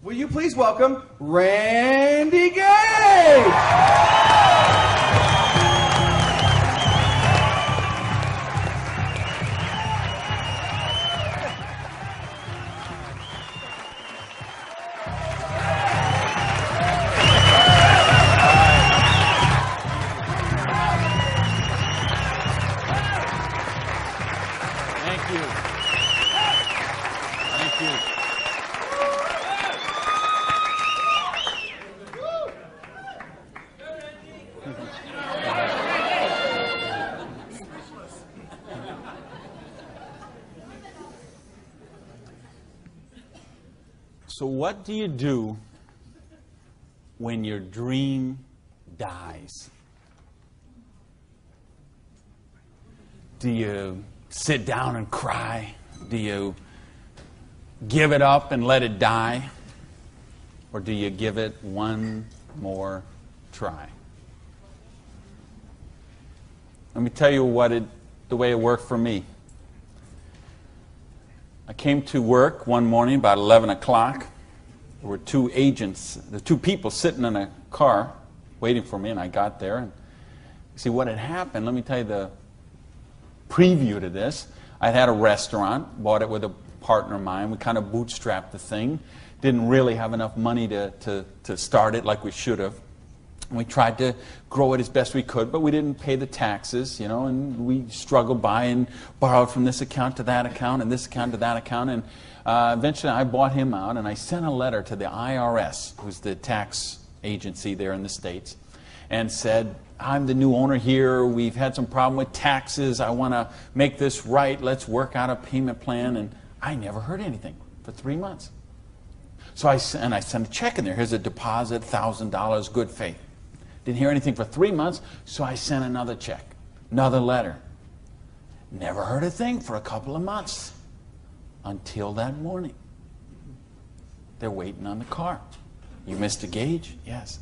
Will you please welcome Randy Gage? So what do you do when your dream dies? Do you sit down and cry? Do you give it up and let it die? Or do you give it one more try? Let me tell you the way it worked for me. I came to work one morning about 11 o'clock. There were two people sitting in a car waiting for me, and I got there. And see what had happened, let me tell you the preview to this. I had a restaurant, bought it with a partner of mine. We kind of bootstrapped the thing. Didn't really have enough money to start it like we should have. We tried to grow it as best we could, but we didn't pay the taxes, and we struggled by and borrowed from this account to that account and this account to that account. And eventually I bought him out, and I sent a letter to the IRS, who's the tax agency there in the States, and said, I'm the new owner here. We've had some problem with taxes. I want to make this right. Let's work out a payment plan. And I never heard anything for 3 months. So I sent a check in there. Here's a deposit, $1,000, good faith. Didn't hear anything for 3 months, so I sent another check, another letter. Never heard a thing for a couple of months until that morning. They're waiting on the car. You Mr. Gage? Yes.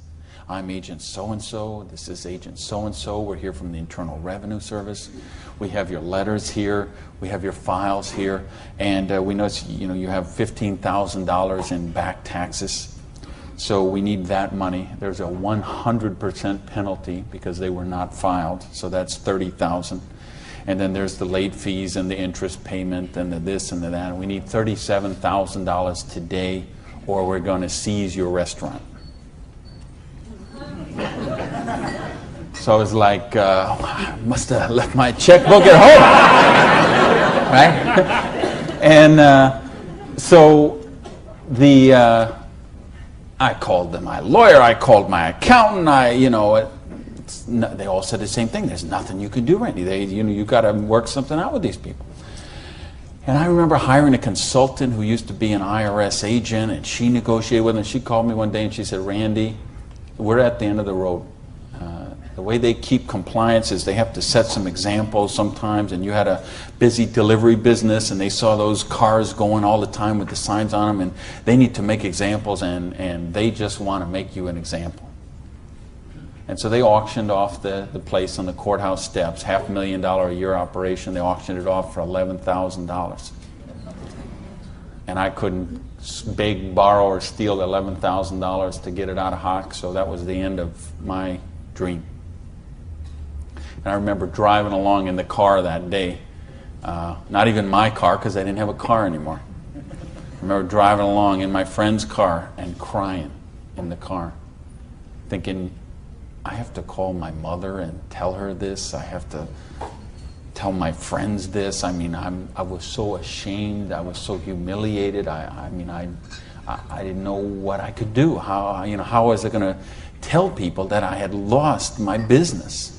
I'm Agent so-and-so. This is Agent so-and-so. We're here from the Internal Revenue Service. We have your letters here. We have your files here. And we notice you have $15,000 in back taxes. So we need that money. There's a 100% penalty because they were not filed. So that's $30,000. And then there's the late fees and the interest payment and the this and the that. And we need $37,000 today, or we're going to seize your restaurant. So I was like, I must have left my checkbook at home, right? And so I called my lawyer, I called my accountant, they all said the same thing. There's nothing you can do, Randy. You got to work something out with these people. And I remember hiring a consultant who used to be an IRS agent, and she negotiated with him. She called me one day and she said, Randy, we're at the end of the road. The way they keep compliance is they have to set some examples sometimes, and you had a busy delivery business and they saw those cars going all the time with the signs on them, and they need to make examples, and they just want to make you an example. And so they auctioned off the place on the courthouse steps, $500,000 a year operation. They auctioned it off for $11,000. And I couldn't beg, borrow, or steal $11,000 to get it out of hock, so that was the end of my dream. And I remember driving along in the car that day, not even my car because I didn't have a car anymore. I remember driving along in my friend's car and crying in the car, thinking, I have to call my mother and tell her this. I have to tell my friends this. I mean, I was so ashamed. I was so humiliated. I didn't know what I could do. How was I going to tell people that I had lost my business?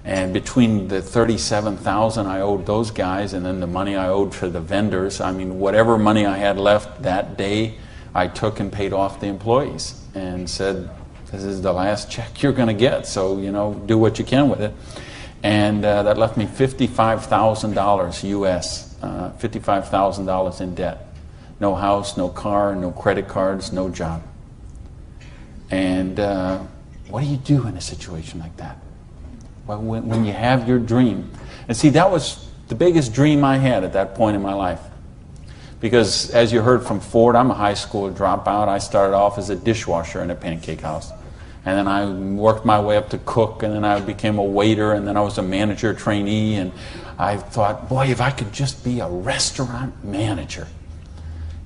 And between the $37,000 I owed those guys and then the money I owed for the vendors, whatever money I had left that day, I took and paid off the employees and said, this is the last check you're going to get, so do what you can with it. And that left me $55,000 US, $55,000 in debt. No house, no car, no credit cards, no job. And what do you do in a situation like that? Well, when you have your dream. And see, that was the biggest dream I had at that point in my life. Because as you heard from Ford, I'm a high school dropout. I started off as a dishwasher in a pancake house. And then I worked my way up to cook, and then I became a waiter, and then I was a manager trainee. And I thought, boy, if I could just be a restaurant manager,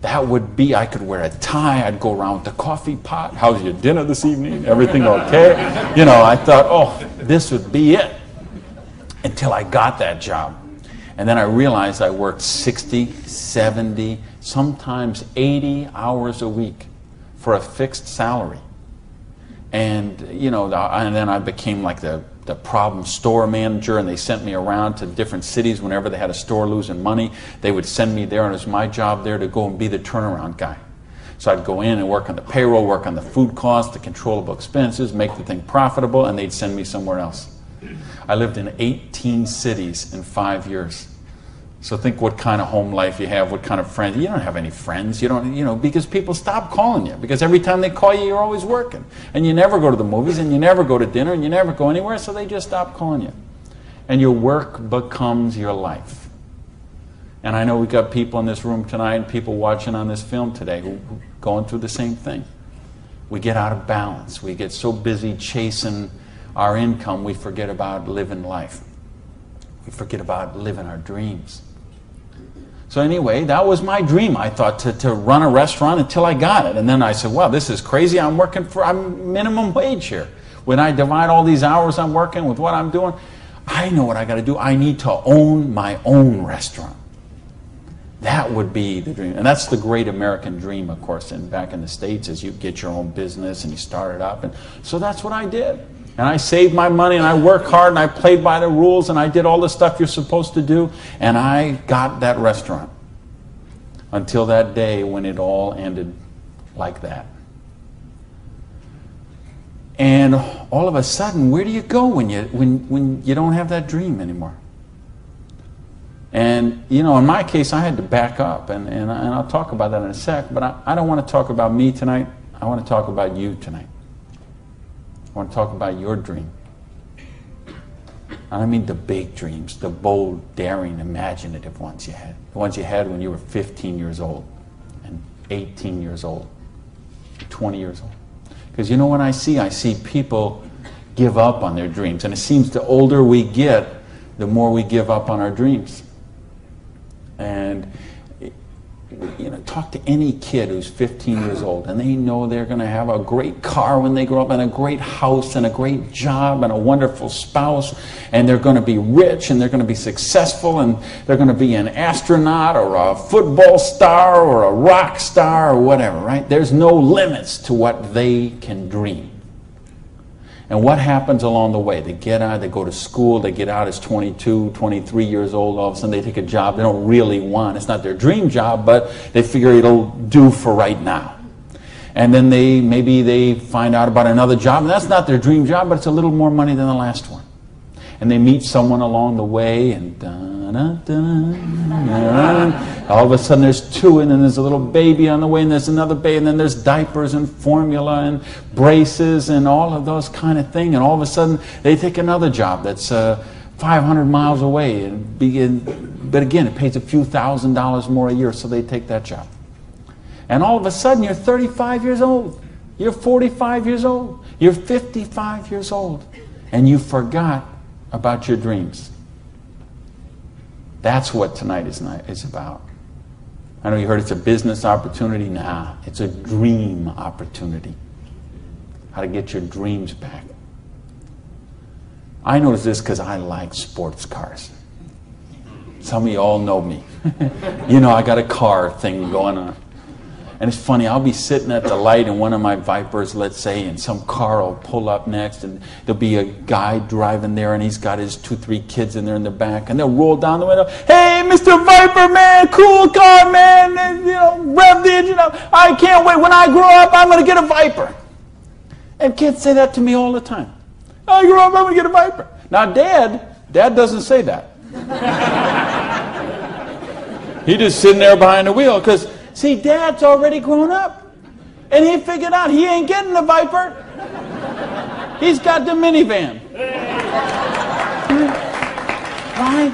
that would be, I could wear a tie, I'd go around with the coffee pot. How's your dinner this evening? Everything okay? You know, I thought, oh, this would be it. Until I got that job. And then I realized I worked 60, 70, sometimes 80 hours a week for a fixed salary. And, you know, and then I became like the problem store manager, and they sent me around to different cities whenever they had a store losing money. They would send me there, and it was my job there to go and be the turnaround guy. So I'd go in and work on the payroll, work on the food costs, the controllable expenses, make the thing profitable, and they'd send me somewhere else. I lived in 18 cities in 5 years. So think what kind of home life you have, what kind of friends. You don't have any friends. You don't, you know, because people stop calling you. Because every time they call you, you're always working. And you never go to the movies, and you never go to dinner, and you never go anywhere, so they just stop calling you. And your work becomes your life. And I know we've got people in this room tonight, and people watching on this film today who are going through the same thing. We get out of balance. We get so busy chasing our income, we forget about living life. We forget about living our dreams. So anyway, that was my dream. I thought to run a restaurant until I got it. And then I said, wow, this is crazy. I'm minimum wage here. When I divide all these hours I'm working with what I'm doing, I know what I got to do. I need to own my own restaurant. That would be the dream. And that's the great American dream, of course, back in the States, is you get your own business and you start it up. And so that's what I did. And I saved my money, and I worked hard, and I played by the rules, and I did all the stuff you're supposed to do, and I got that restaurant. Until that day when it all ended like that. And all of a sudden, where do you go when you don't have that dream anymore? And, you know, in my case, I had to back up, and I'll talk about that in a sec, but I don't want to talk about me tonight. I want to talk about you tonight. I want to talk about your dream. I mean the big dreams, the bold, daring, imaginative ones you had. The ones you had when you were 15 years old, and 18 years old, 20 years old. Because you know what I see people give up on their dreams. And it seems the older we get, the more we give up on our dreams. And you know, talk to any kid who's 15 years old, and they know they're going to have a great car when they grow up, and a great house, and a great job, and a wonderful spouse, and they're going to be rich, and they're going to be successful, and they're going to be an astronaut, or a football star, or a rock star, or whatever, right? There's no limits to what they can dream. And what happens along the way? They get out, they go to school, they get out as 22, 23 years old, all of a sudden they take a job they don't really want. It's not their dream job, but they figure it'll do for right now. And then maybe they find out about another job, and that's not their dream job, but it's a little more money than the last one. And they meet someone along the way, and all of a sudden there's two, and then there's a little baby on the way, and there's another baby, and then there's diapers and formula and braces and all of those kind of things. And all of a sudden they take another job that's 500 miles away, but again, it pays a few $1,000s more a year, so they take that job. And all of a sudden you're 35 years old, you're 45 years old, you're 55 years old, and you forgot about your dreams. That's what tonight is about. I know you heard it's a business opportunity. Nah, it's a dream opportunity. How to get your dreams back. I noticed this because I like sports cars. Some of you all know me. You know, I got a car thing going on. And it's funny, I'll be sitting at the light in one of my Vipers, let's say, and some car will pull up next, and there'll be a guy driving there, and he's got his 2-3 kids in there in the back, and they'll roll down the window, hey, Mr. Viper, man, cool car, man, and, you know, rev the engine up. I can't wait. When I grow up, I'm going to get a Viper. And kids say that to me all the time. I grow up, I'm going to get a Viper. Now, Dad doesn't say that. He's just sitting there behind the wheel, because see, Dad's already grown up. And he figured out he ain't getting the Viper. He's got the minivan. Right?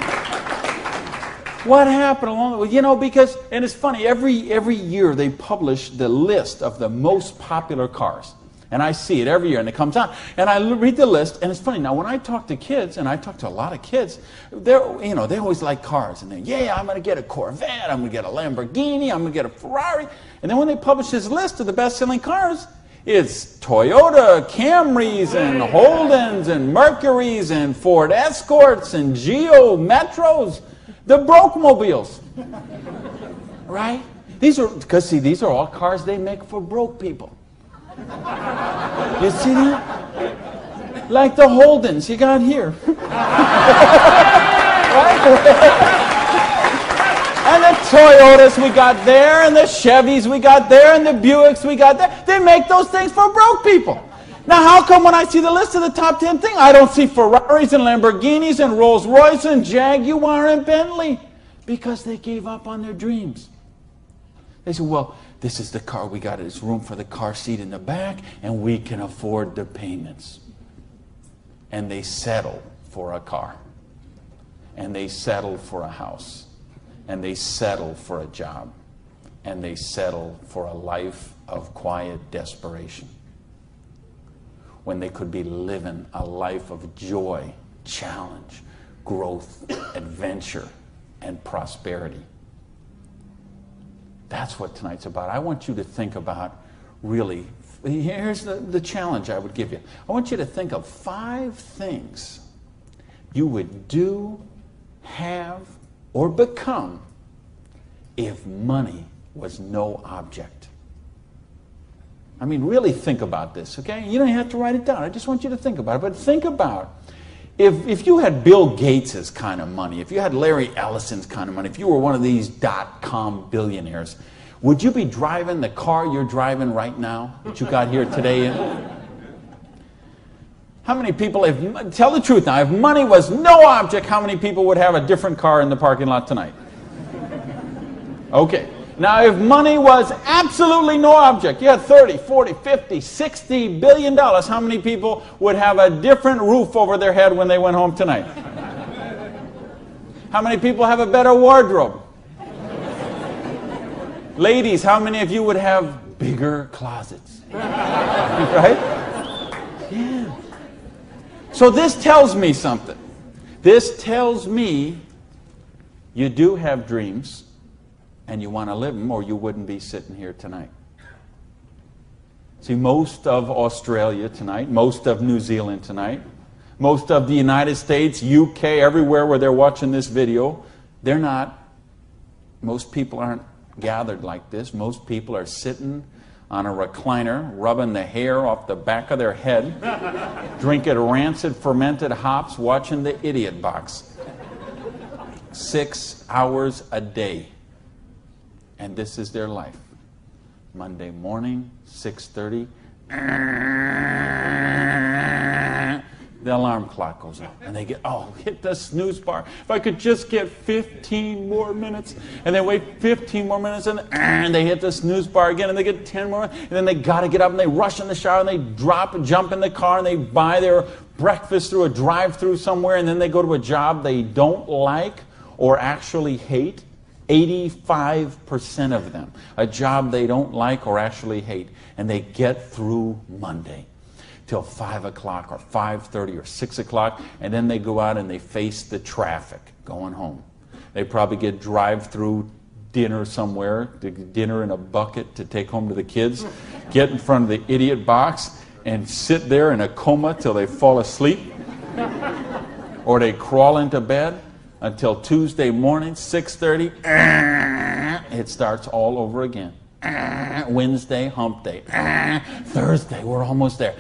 What happened along the way? You know, because, and it's funny, every year they publish the list of the most popular cars. And I see it every year, and it comes out. And I read the list, and it's funny. Now, when I talk to kids, and I talk to a lot of kids, they always like cars. And I'm going to get a Corvette, I'm going to get a Lamborghini, I'm going to get a Ferrari. And then when they publish this list of the best-selling cars, it's Toyota Camrys and Holdens and Mercurys and Ford Escorts and Geo Metros, the broke mobiles, right? These are all cars they make for broke people. You see that? Like the Holdens you got here. Right? And the Toyotas we got there, and the Chevys we got there, and the Buicks we got there. They make those things for broke people. Now, how come when I see the list of the top 10 things, I don't see Ferraris and Lamborghinis and Rolls Royce and Jaguar and Bentley? Because they gave up on their dreams. They said, well, this is the car we got. There's room for the car seat in the back, and we can afford the payments. And they settle for a car. And they settle for a house. And they settle for a job. And they settle for a life of quiet desperation. When they could be living a life of joy, challenge, growth, adventure, and prosperity. That's what tonight's about. I want you to think about, really, here's the challenge I would give you. I want you to think of 5 things you would do, have, or become if money was no object. I mean, really think about this, okay? You don't have to write it down. I just want you to think about it. But think about, if you had Bill Gates' kind of money, if you had Larry Ellison's kind of money, if you were one of these .com billionaires, would you be driving the car you're driving right now that you got here today in? How many people, tell the truth now, if money was no object, how many people would have a different car in the parking lot tonight? Okay. Now, if money was absolutely no object, you had 30, 40, 50, 60 billion dollars, how many people would have a different roof over their head when they went home tonight? How many people have a better wardrobe? Ladies, how many of you would have bigger closets? Right? Yeah. So this tells me something. This tells me you do have dreams. And you want to live them, or you wouldn't be sitting here tonight. See, most of Australia tonight, most of New Zealand tonight, most of the United States, UK, everywhere where they're watching this video, most people aren't gathered like this. Most people are sitting on a recliner, rubbing the hair off the back of their head, drinking rancid fermented hops, watching the Idiot Box. 6 hours a day. And this is their life. Monday morning, 6:30. The alarm clock goes off. And they hit the snooze bar. If I could just get 15 more minutes. And they wait 15 more minutes, and they hit the snooze bar again, and they get 10 more. And then they got to get up, and they rush in the shower, and they jump in the car, and they buy their breakfast through a drive-thru somewhere, and then they go to a job they don't like or actually hate. 85% of them, a job they don't like or actually hate, and they get through Monday till 5 o'clock or 5:30 or 6 o'clock, and then they go out and they face the traffic going home. They probably get drive-through dinner somewhere, dinner in a bucket to take home to the kids, get in front of the Idiot Box and sit there in a coma till they fall asleep, or they crawl into bed. Until Tuesday morning, 6:30, it starts all over again. Wednesday, hump day. Thursday, we're almost there.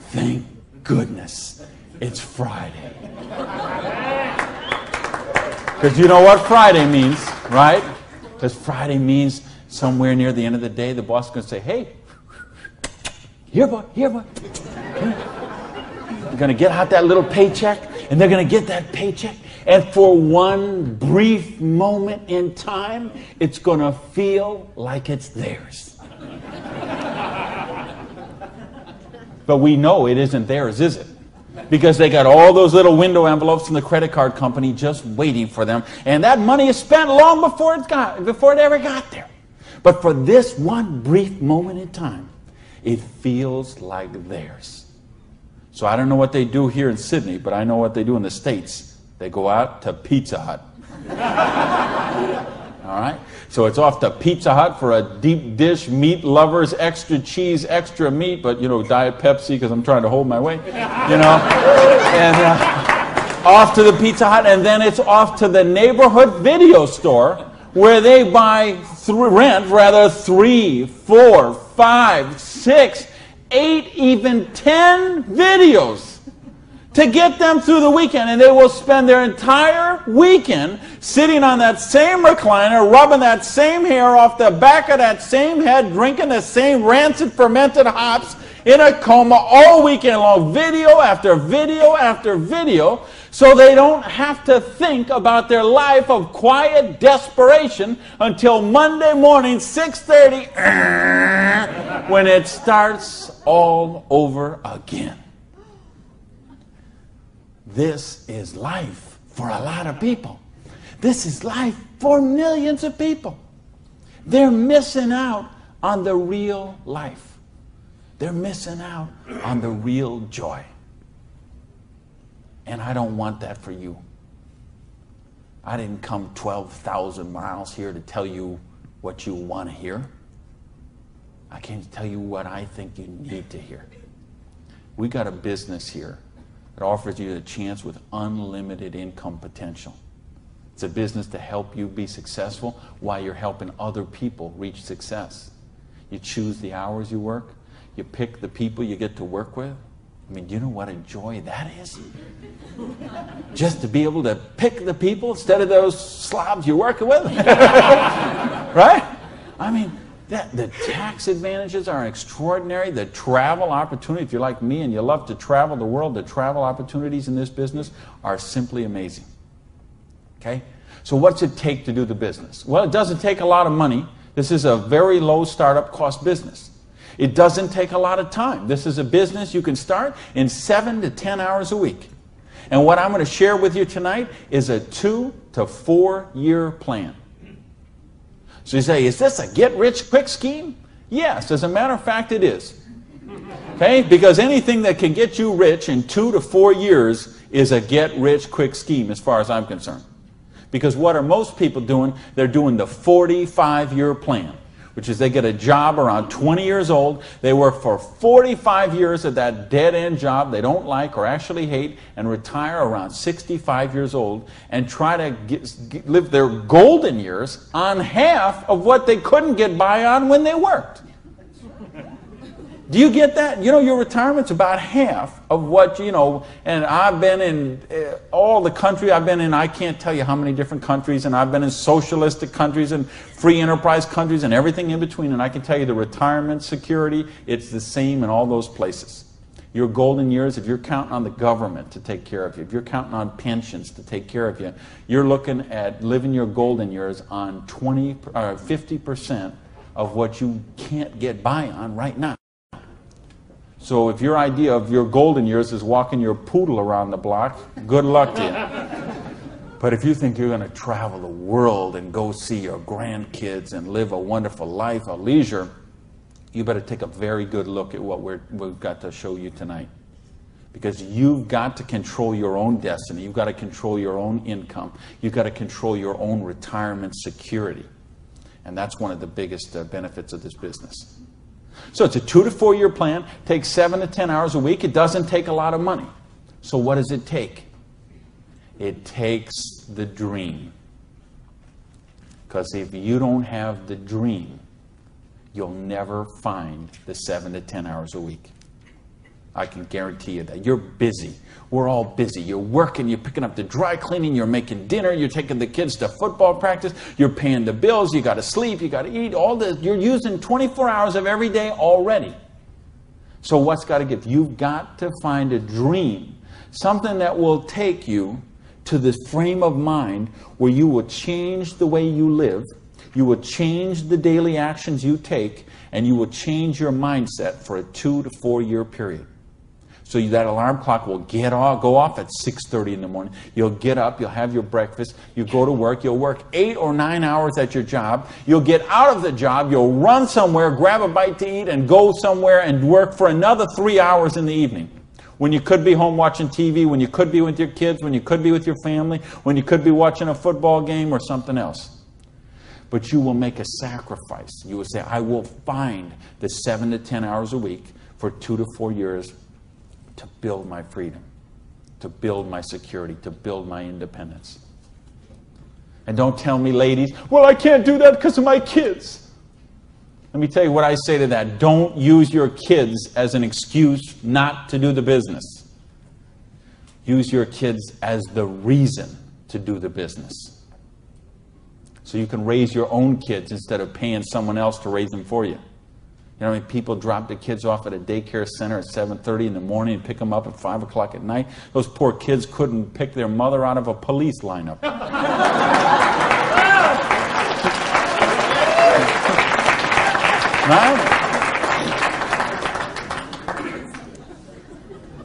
Thank goodness it's Friday. Because you know what Friday means, right? Because Friday means somewhere near the end of the day, the boss is going to say, hey, here, boy. You're going to get out that little paycheck. And they're going to get that paycheck, and for one brief moment in time, it's going to feel like it's theirs. But we know it isn't theirs, is it? because they got all those little window envelopes from the credit card company just waiting for them. And that money is spent long before it ever got there. But for this one brief moment in time, it feels like theirs. So I don't know what they do here in Sydney, but I know what they do in the States. They go out to Pizza Hut. All right? So it's off to Pizza Hut for a deep dish, meat lovers, extra cheese, extra meat, but, you know, Diet Pepsi because I'm trying to hold my weight, you know. And off to the Pizza Hut, and then it's off to the neighborhood video store where they rent 3, 4, 5, 6, 8, even 10 videos to get them through the weekend, and they will spend their entire weekend sitting on that same recliner, rubbing that same hair off the back of that same head, drinking the same rancid fermented hops in a coma all weekend long, video after video after video, so they don't have to think about their life of quiet desperation until Monday morning, 6:30, when it starts all over again. This is life for a lot of people. This is life for millions of people. They're missing out on the real life. They're missing out on the real joy. And I don't want that for you. I didn't come 12,000 miles here to tell you what you want to hear. I came to tell you what I think you need to hear. We got a business here that offers you a chance with unlimited income potential. It's a business to help you be successful while you're helping other people reach success. You choose the hours you work. You pick the people you get to work with. I mean, do you know what a joy that is? Just to be able to pick the people instead of those slobs you're working with. Right? I mean, the tax advantages are extraordinary. The travel opportunity, if you're like me and you love to travel the world, the travel opportunities in this business are simply amazing. Okay? So what's it take to do the business? Well, it doesn't take a lot of money. This is a very low startup cost business. It doesn't take a lot of time. This is a business you can start in 7 to 10 hours a week. And what I'm going to share with you tonight is a 2 to 4 year plan. So you say, is this a get-rich-quick scheme? Yes, as a matter of fact, it is. Okay? Because anything that can get you rich in 2 to 4 years is a get-rich-quick scheme as far as I'm concerned. Because what are most people doing? They're doing the 45-year plan, which is they get a job around 20 years old, they work for 45 years at that dead-end job they don't like or actually hate, and retire around 65 years old and try to live their golden years on half of what they couldn't get by on when they worked. Do you get that? You know, your retirement's about half of what, you know, and I've been in all the country I've been in, I can't tell you how many different countries, and I've been in socialistic countries and free enterprise countries and everything in between, and I can tell you the retirement security, it's the same in all those places. Your golden years, if you're counting on the government to take care of you, if you're counting on pensions to take care of you, you're looking at living your golden years on 50% of what you can't get by on right now. So if your idea of your golden years is walking your poodle around the block, good luck to you. But if you think you're going to travel the world and go see your grandkids and live a wonderful life of leisure, you better take a very good look at what we've got to show you tonight. Because you've got to control your own destiny. You've got to control your own income. You've got to control your own retirement security. And that's one of the biggest benefits of this business. So it's a 2 to 4 year plan, takes 7 to 10 hours a week. It doesn't take a lot of money. So what does it take? It takes the dream. Because if you don't have the dream, you'll never find the 7 to 10 hours a week. I can guarantee you that. You're busy. We're all busy. You're working, you're picking up the dry cleaning, you're making dinner, you're taking the kids to football practice, you're paying the bills, you got to sleep, you got to eat, all this. You're using 24 hours of every day already. So what's got to give? You've got to find a dream, something that will take you to this frame of mind where you will change the way you live, you will change the daily actions you take, and you will change your mindset for a 2 to 4 year period. So So that alarm clock will go off at 6:30 in the morning. You'll get up, you'll have your breakfast, you go to work, you'll work 8 or 9 hours at your job, you'll get out of the job, you'll run somewhere, grab a bite to eat, and go somewhere and work for another 3 hours in the evening. When you could be home watching TV, when you could be with your kids, when you could be with your family, when you could be watching a football game or something else. But you will make a sacrifice. You will say, I will find the 7 to 10 hours a week for 2 to 4 years to build my freedom, to build my security, to build my independence. And don't tell me, ladies, well, I can't do that because of my kids. Let me tell you what I say to that. Don't use your kids as an excuse not to do the business. Use your kids as the reason to do the business. So you can raise your own kids instead of paying someone else to raise them for you. You know how many people drop their kids off at a daycare center at 7:30 in the morning and pick them up at 5 o'clock at night? Those poor kids couldn't pick their mother out of a police lineup. Right?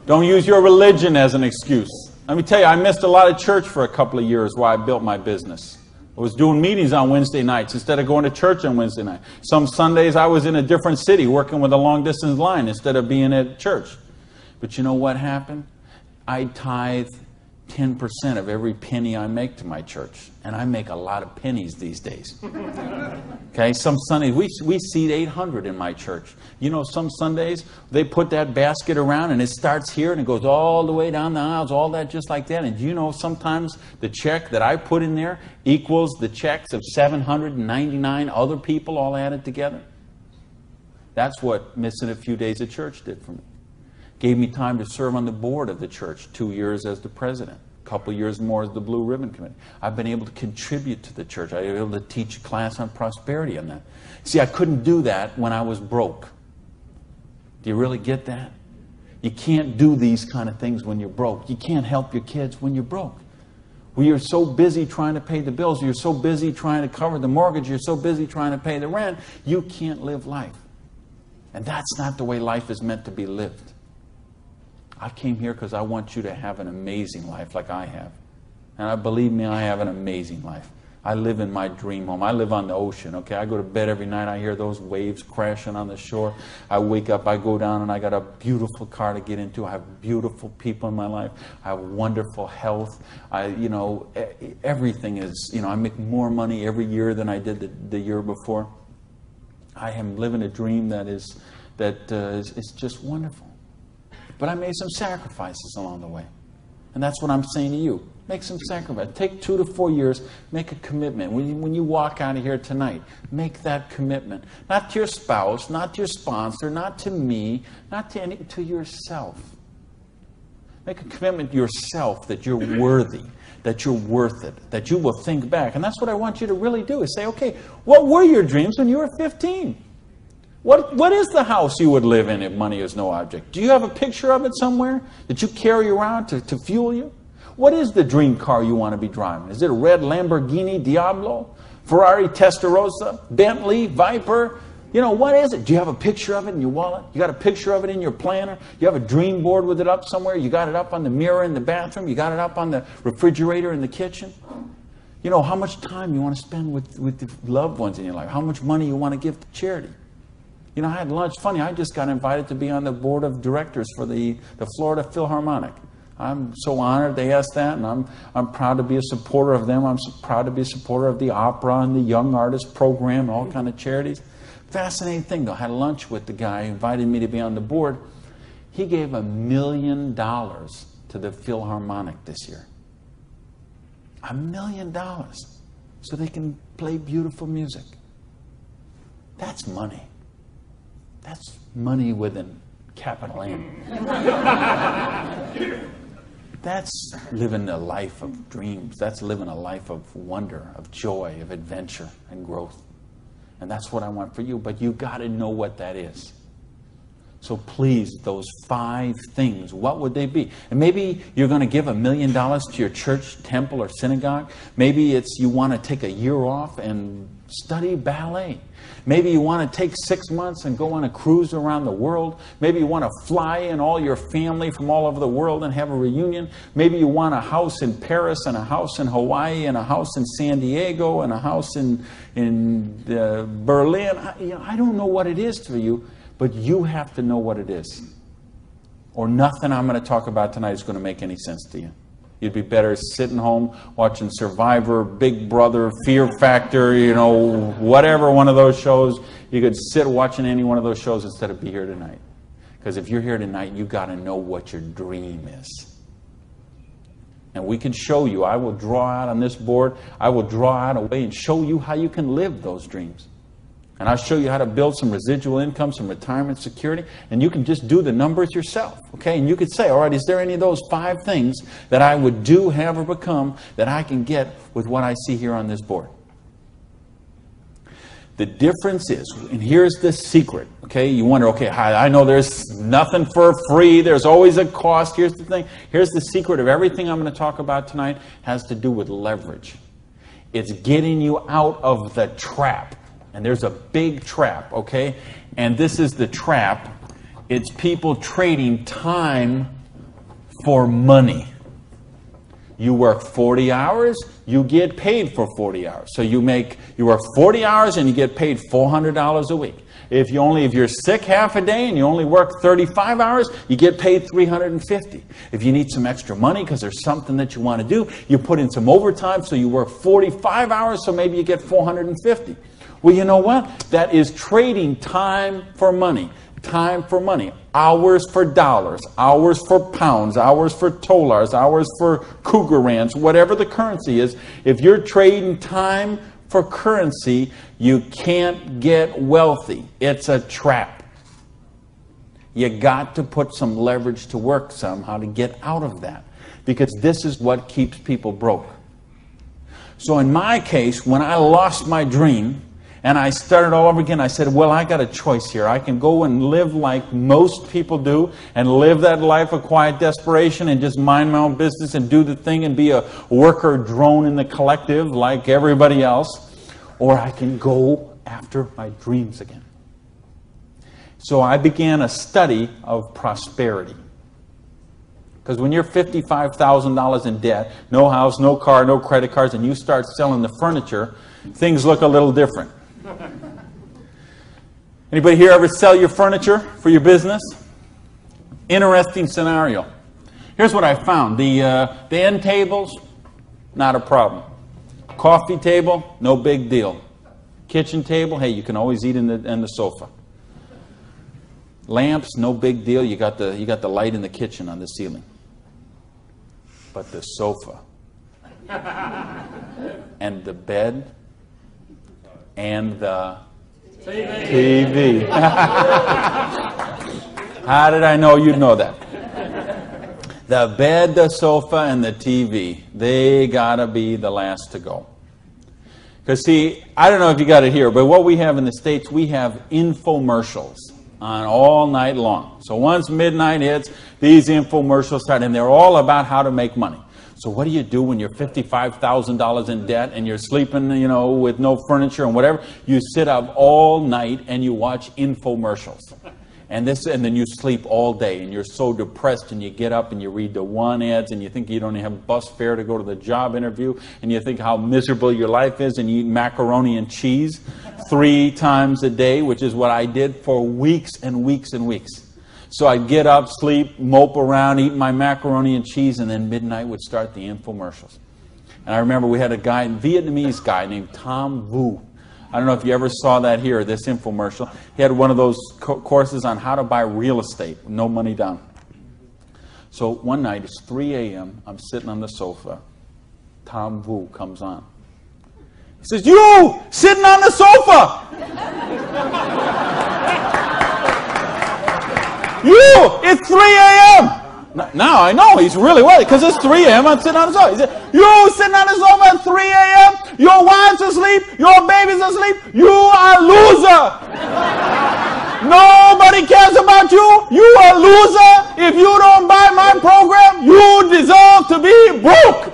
Don't use your religion as an excuse. Let me tell you, I missed a lot of church for a couple of years while I built my business. I was doing meetings on Wednesday nights instead of going to church on Wednesday night. Some Sundays I was in a different city working with a long-distance line instead of being at church. But you know what happened? I tithe 10% of every penny I make to my church. And I make a lot of pennies these days. Okay, some Sundays, we seat 800 in my church. You know, some Sundays, they put that basket around and it starts here and it goes all the way down the aisles, all that just like that. And you know, sometimes the check that I put in there equals the checks of 799 other people all added together. That's what missing a few days of church did for me. Gave me time to serve on the board of the church, 2 years as the president, a couple years more as the Blue Ribbon Committee. I've been able to contribute to the church. I've been able to teach a class on prosperity on that. See, I couldn't do that when I was broke. Do you really get that? You can't do these kind of things when you're broke. You can't help your kids when you're broke. When you're so busy trying to pay the bills, you're so busy trying to cover the mortgage, you're so busy trying to pay the rent, you can't live life. And that's not the way life is meant to be lived. I came here because I want you to have an amazing life like I have. And believe me, I have an amazing life. I live in my dream home. I live on the ocean, okay? I go to bed every night. I hear those waves crashing on the shore. I wake up, I go down, and I got a beautiful car to get into. I have beautiful people in my life. I have wonderful health. Everything is, I make more money every year than I did the year before. I am living a dream that is just wonderful. But I made some sacrifices along the way. And that's what I'm saying to you. Make some sacrifices. Take 2 to 4 years. Make a commitment. When you walk out of here tonight, make that commitment. Not to your spouse, not to your sponsor, not to me, not to yourself. Make a commitment to yourself that you're worthy, that you're worth it, that you will think back. And that's what I want you to really do is say, okay, what were your dreams when you were 15? What is the house you would live in if money is no object? Do you have a picture of it somewhere that you carry around to fuel you? What is the dream car you want to be driving? Is it a red Lamborghini Diablo? Ferrari Testarossa? Bentley? Viper? What is it? Do you have a picture of it in your wallet? You got a picture of it in your planner? You have a dream board with it up somewhere? You got it up on the mirror in the bathroom? You got it up on the refrigerator in the kitchen? How much time you want to spend with the loved ones in your life? How much money you want to give to charity? I had lunch. Funny, I just got invited to be on the board of directors for the Florida Philharmonic. I'm so honored they asked that, and I'm proud to be a supporter of them. I'm so proud to be a supporter of the opera and the Young Artist Program and all kind of charities. Fascinating thing, though. I had lunch with the guy who invited me to be on the board. He gave $1 million to the Philharmonic this year. $1 million so they can play beautiful music. That's money. That's money with a capital M. That's living a life of dreams. That's living a life of wonder, of joy, of adventure and growth. And that's what I want for you. But you got to know what that is. So please, those 5 things, what would they be? And maybe you're going to give $1 million to your church, temple, or synagogue. Maybe it's you want to take a year off and study ballet. Maybe you want to take 6 months and go on a cruise around the world. Maybe you want to fly in all your family from all over the world and have a reunion. Maybe you want a house in Paris and a house in Hawaii and a house in San Diego and a house in Berlin. I don't know what it is for you, but you have to know what it is. Or nothing I'm going to talk about tonight is going to make any sense to you. You'd be better sitting home watching Survivor, Big Brother, Fear Factor, whatever one of those shows. You could sit watching any one of those shows instead of be here tonight. Because if you're here tonight, you got to know what your dream is. And we can show you. I will draw out on this board. I will draw out a way and show you how you can live those dreams. And I'll show you how to build some residual income, some retirement security, and you can just do the numbers yourself, okay? And you could say, all right, is there any of those 5 things that I would do, have, or become that I can get with what I see here on this board? The difference is, and here's the secret, okay? You wonder, okay, I know there's nothing for free. There's always a cost. Here's the thing. Here's the secret of everything I'm going to talk about tonight has to do with leverage. It's getting you out of the trap. And there's a big trap, okay? And this is the trap. It's people trading time for money. You work 40 hours, you get paid for 40 hours. So you work 40 hours and you get paid $400 a week. If you're sick half a day and you only work 35 hours, you get paid $350. If you need some extra money because there's something that you want to do, you put in some overtime, so you work 45 hours, so maybe you get $450. Well, you know what? That is trading time for money. Time for money. Hours for dollars. Hours for pounds. Hours for dollars. Hours for cougar rands. Whatever the currency is. If you're trading time for currency, you can't get wealthy. It's a trap. You got to put some leverage to work somehow to get out of that. Because this is what keeps people broke. So in my case, when I lost my dream, and I started all over again, I said, well, I got a choice here. I can go and live like most people do and live that life of quiet desperation and just mind my own business and do the thing and be a worker drone in the collective like everybody else. Or I can go after my dreams again. So I began a study of prosperity. Because when you're $55,000 in debt, no house, no car, no credit cards, and you start selling the furniture, things look a little different. Anybody here ever sell your furniture for your business? Interesting scenario. Here's what I found. The end tables, not a problem. Coffee table, no big deal. Kitchen table, hey, you can always eat in the sofa. Lamps, no big deal. You got the light in the kitchen on the ceiling. But the sofa and the bed and the TV. How did I know you'd know that? The bed, the sofa, and the TV, they gotta be the last to go. Because see, I don't know if you got it here, but what we have in the States, we have infomercials on all night long. So once midnight hits, these infomercials start, and they're all about how to make money. So what do you do when you're $55,000 in debt and you're sleeping, with no furniture and whatever? You sit up all night and you watch infomercials. And then you sleep all day and you're so depressed and you get up and you read the one ads and you think you don't even have bus fare to go to the job interview and you think how miserable your life is and you eat macaroni and cheese 3 times a day, which is what I did for weeks and weeks and weeks. So I'd get up, sleep, mope around, eat my macaroni and cheese, and then midnight would start the infomercials. And I remember we had a Vietnamese guy named Tom Vu. I don't know if you ever saw that here, this infomercial. He had one of those courses on how to buy real estate, no money down. So one night, it's 3 a.m., I'm sitting on the sofa. Tom Vu comes on. He says, "You, sitting on the sofa! You, it's 3 a.m. Now I know he's really worried because it's 3 a.m. I'm sitting on the sofa. He said, "You sitting on the sofa at 3 a.m. Your wife's asleep. Your baby's asleep. You are a loser." Nobody cares about you. You a loser. If you don't buy my program, you deserve to be broke.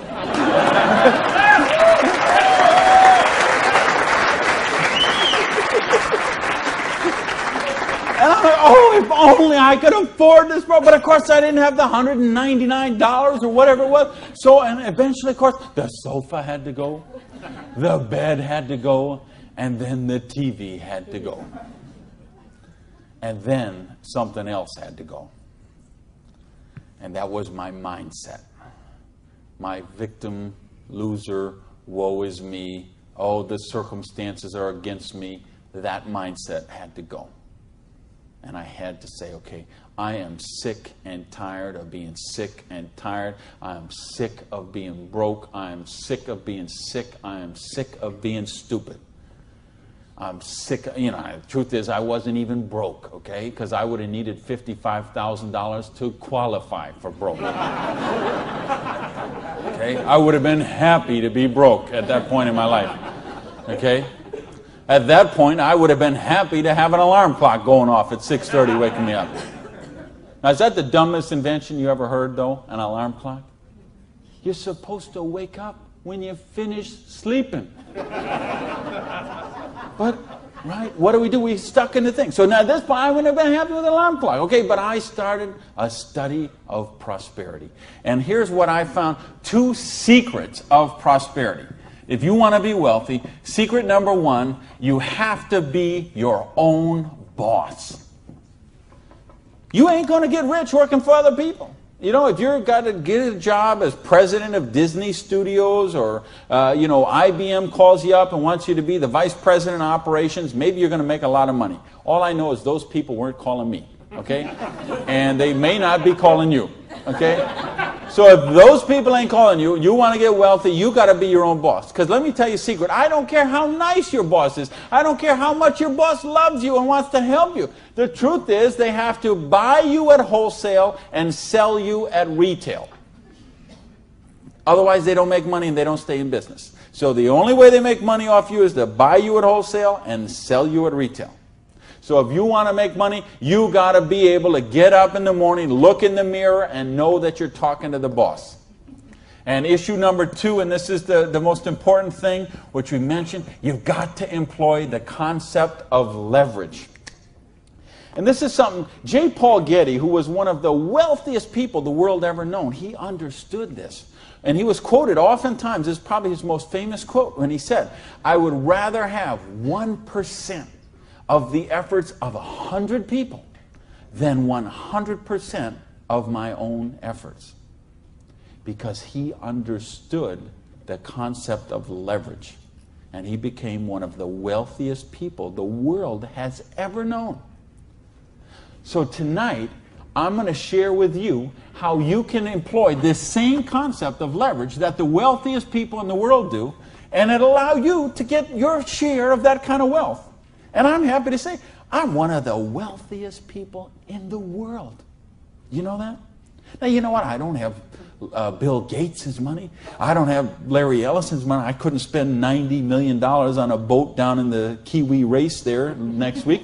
And I'm like, oh, if only I could afford this, bro. But of course, I didn't have the $199 or whatever it was. So, and eventually, of course, the sofa had to go, the bed had to go, and then the TV had to go. And then something else had to go. And that was my mindset. My victim, loser, woe is me, oh, the circumstances are against me. That mindset had to go. And I had to say, okay, I am sick and tired of being sick and tired. I am sick of being broke. I am sick of being sick. I am sick of being stupid. I'm sick. You know, the truth is I wasn't even broke, okay? Because I would have needed $55,000 to qualify for broke. Okay? I would have been happy to be broke at that point in my life. Okay? At that point, I would have been happy to have an alarm clock going off at 6:30 waking me up. Now, is that the dumbest invention you ever heard, though, an alarm clock? You're supposed to wake up when you finish sleeping. But, right, what do? We stuck in the thing. So now at this point, I wouldn't have been happy with an alarm clock. Okay, but I started a study of prosperity. And here's what I found. 2 secrets of prosperity. If you want to be wealthy, secret number 1, you have to be your own boss. You ain't going to get rich working for other people. You know, if you've got to get a job as president of Disney Studios or, IBM calls you up and wants you to be the vice president of operations, maybe you're going to make a lot of money. All I know is those people weren't calling me, okay? And they may not be calling you, okay? So if those people ain't calling you, you want to get wealthy, you got to be your own boss. Because let me tell you a secret. I don't care how nice your boss is. I don't care how much your boss loves you and wants to help you. The truth is they have to buy you at wholesale and sell you at retail. Otherwise, they don't make money and they don't stay in business. So the only way they make money off you is to buy you at wholesale and sell you at retail. So if you want to make money, you got to be able to get up in the morning, look in the mirror, and know that you're talking to the boss. And issue number 2, and this is the most important thing, which we mentioned, you've got to employ the concept of leverage. And this is something, J. Paul Getty, who was one of the wealthiest people the world ever known, he understood this. And he was quoted oftentimes, this is probably his most famous quote, when he said, I would rather have 1% of the efforts of 100 people than 100% of my own efforts. Because he understood the concept of leverage. And he became one of the wealthiest people the world has ever known. So tonight, I'm going to share with you how you can employ this same concept of leverage that the wealthiest people in the world do, and it allow you to get your share of that kind of wealth. And I'm happy to say, I'm one of the wealthiest people in the world. You know that? Now, you know what? I don't have Bill Gates' money. I don't have Larry Ellison's money. I couldn't spend $90 million on a boat down in the Kiwi race there next week.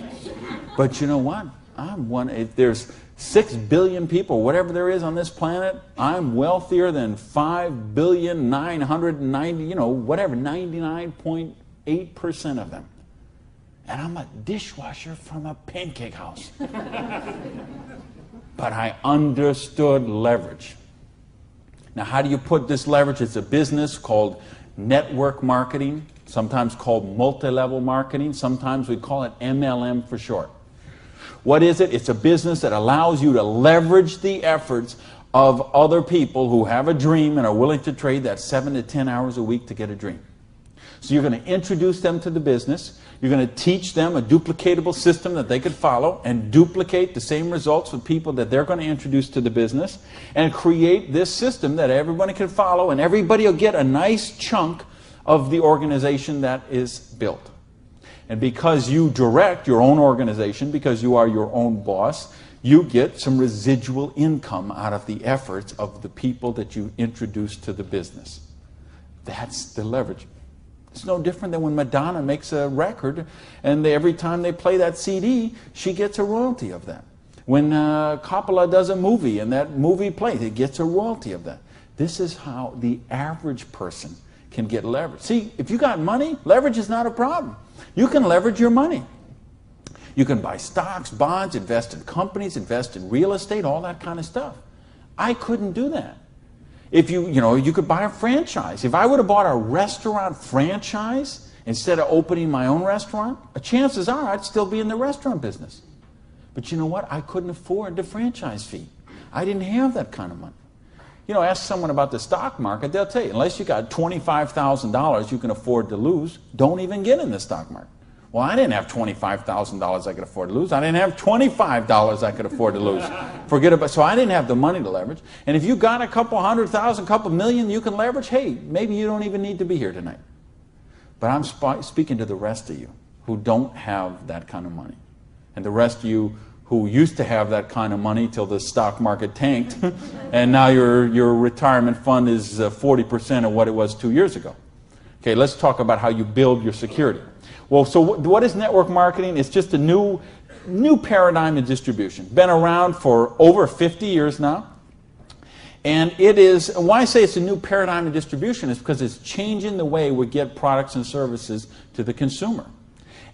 But you know what? I'm one. If there's 6 billion people, whatever there is on this planet, I'm wealthier than 99.8% of them. And I'm a dishwasher from a pancake house. But I understood leverage. Now, how do you put this leverage? It's a business called network marketing, sometimes called multi-level marketing. Sometimes we call it MLM for short. What is it? It's a business that allows you to leverage the efforts of other people who have a dream and are willing to trade that 7 to 10 hours a week to get a dream. So you're going to introduce them to the business. You're going to teach them a duplicatable system that they could follow and duplicate the same results with people that they're going to introduce to the business and create this system that everybody can follow, and everybody will get a nice chunk of the organization that is built. And because you direct your own organization, because you are your own boss, you get some residual income out of the efforts of the people that you introduce to the business. That's the leverage. It's no different than when Madonna makes a record, and every time they play that CD, she gets a royalty of that. When Coppola does a movie and that movie plays, it gets a royalty of that. This is how the average person can get leverage. See, if you got money, leverage is not a problem. You can leverage your money. You can buy stocks, bonds, invest in companies, invest in real estate, all that kind of stuff. I couldn't do that. If you could buy a franchise. If I would have bought a restaurant franchise instead of opening my own restaurant, chances are I'd still be in the restaurant business. But you know what? I couldn't afford the franchise fee. I didn't have that kind of money. Ask someone about the stock market, they'll tell you, unless you got $25,000 you can afford to lose, don't even get in the stock market. Well, I didn't have $25,000 I could afford to lose. I didn't have $25 I could afford to lose. Forget about. So I didn't have the money to leverage. And if you got a couple $100,000, couple million you can leverage, hey, maybe you don't even need to be here tonight. But I'm speaking to the rest of you who don't have that kind of money. And the rest of you who used to have that kind of money till the stock market tanked, and now your retirement fund is 40% of what it was 2 years ago. Okay, let's talk about how you build your security. Well, so what is network marketing? It's just a new paradigm in distribution. Been around for over 50 years now. And it is, why I say it's a new paradigm in distribution is because it's changing the way we get products and services to the consumer.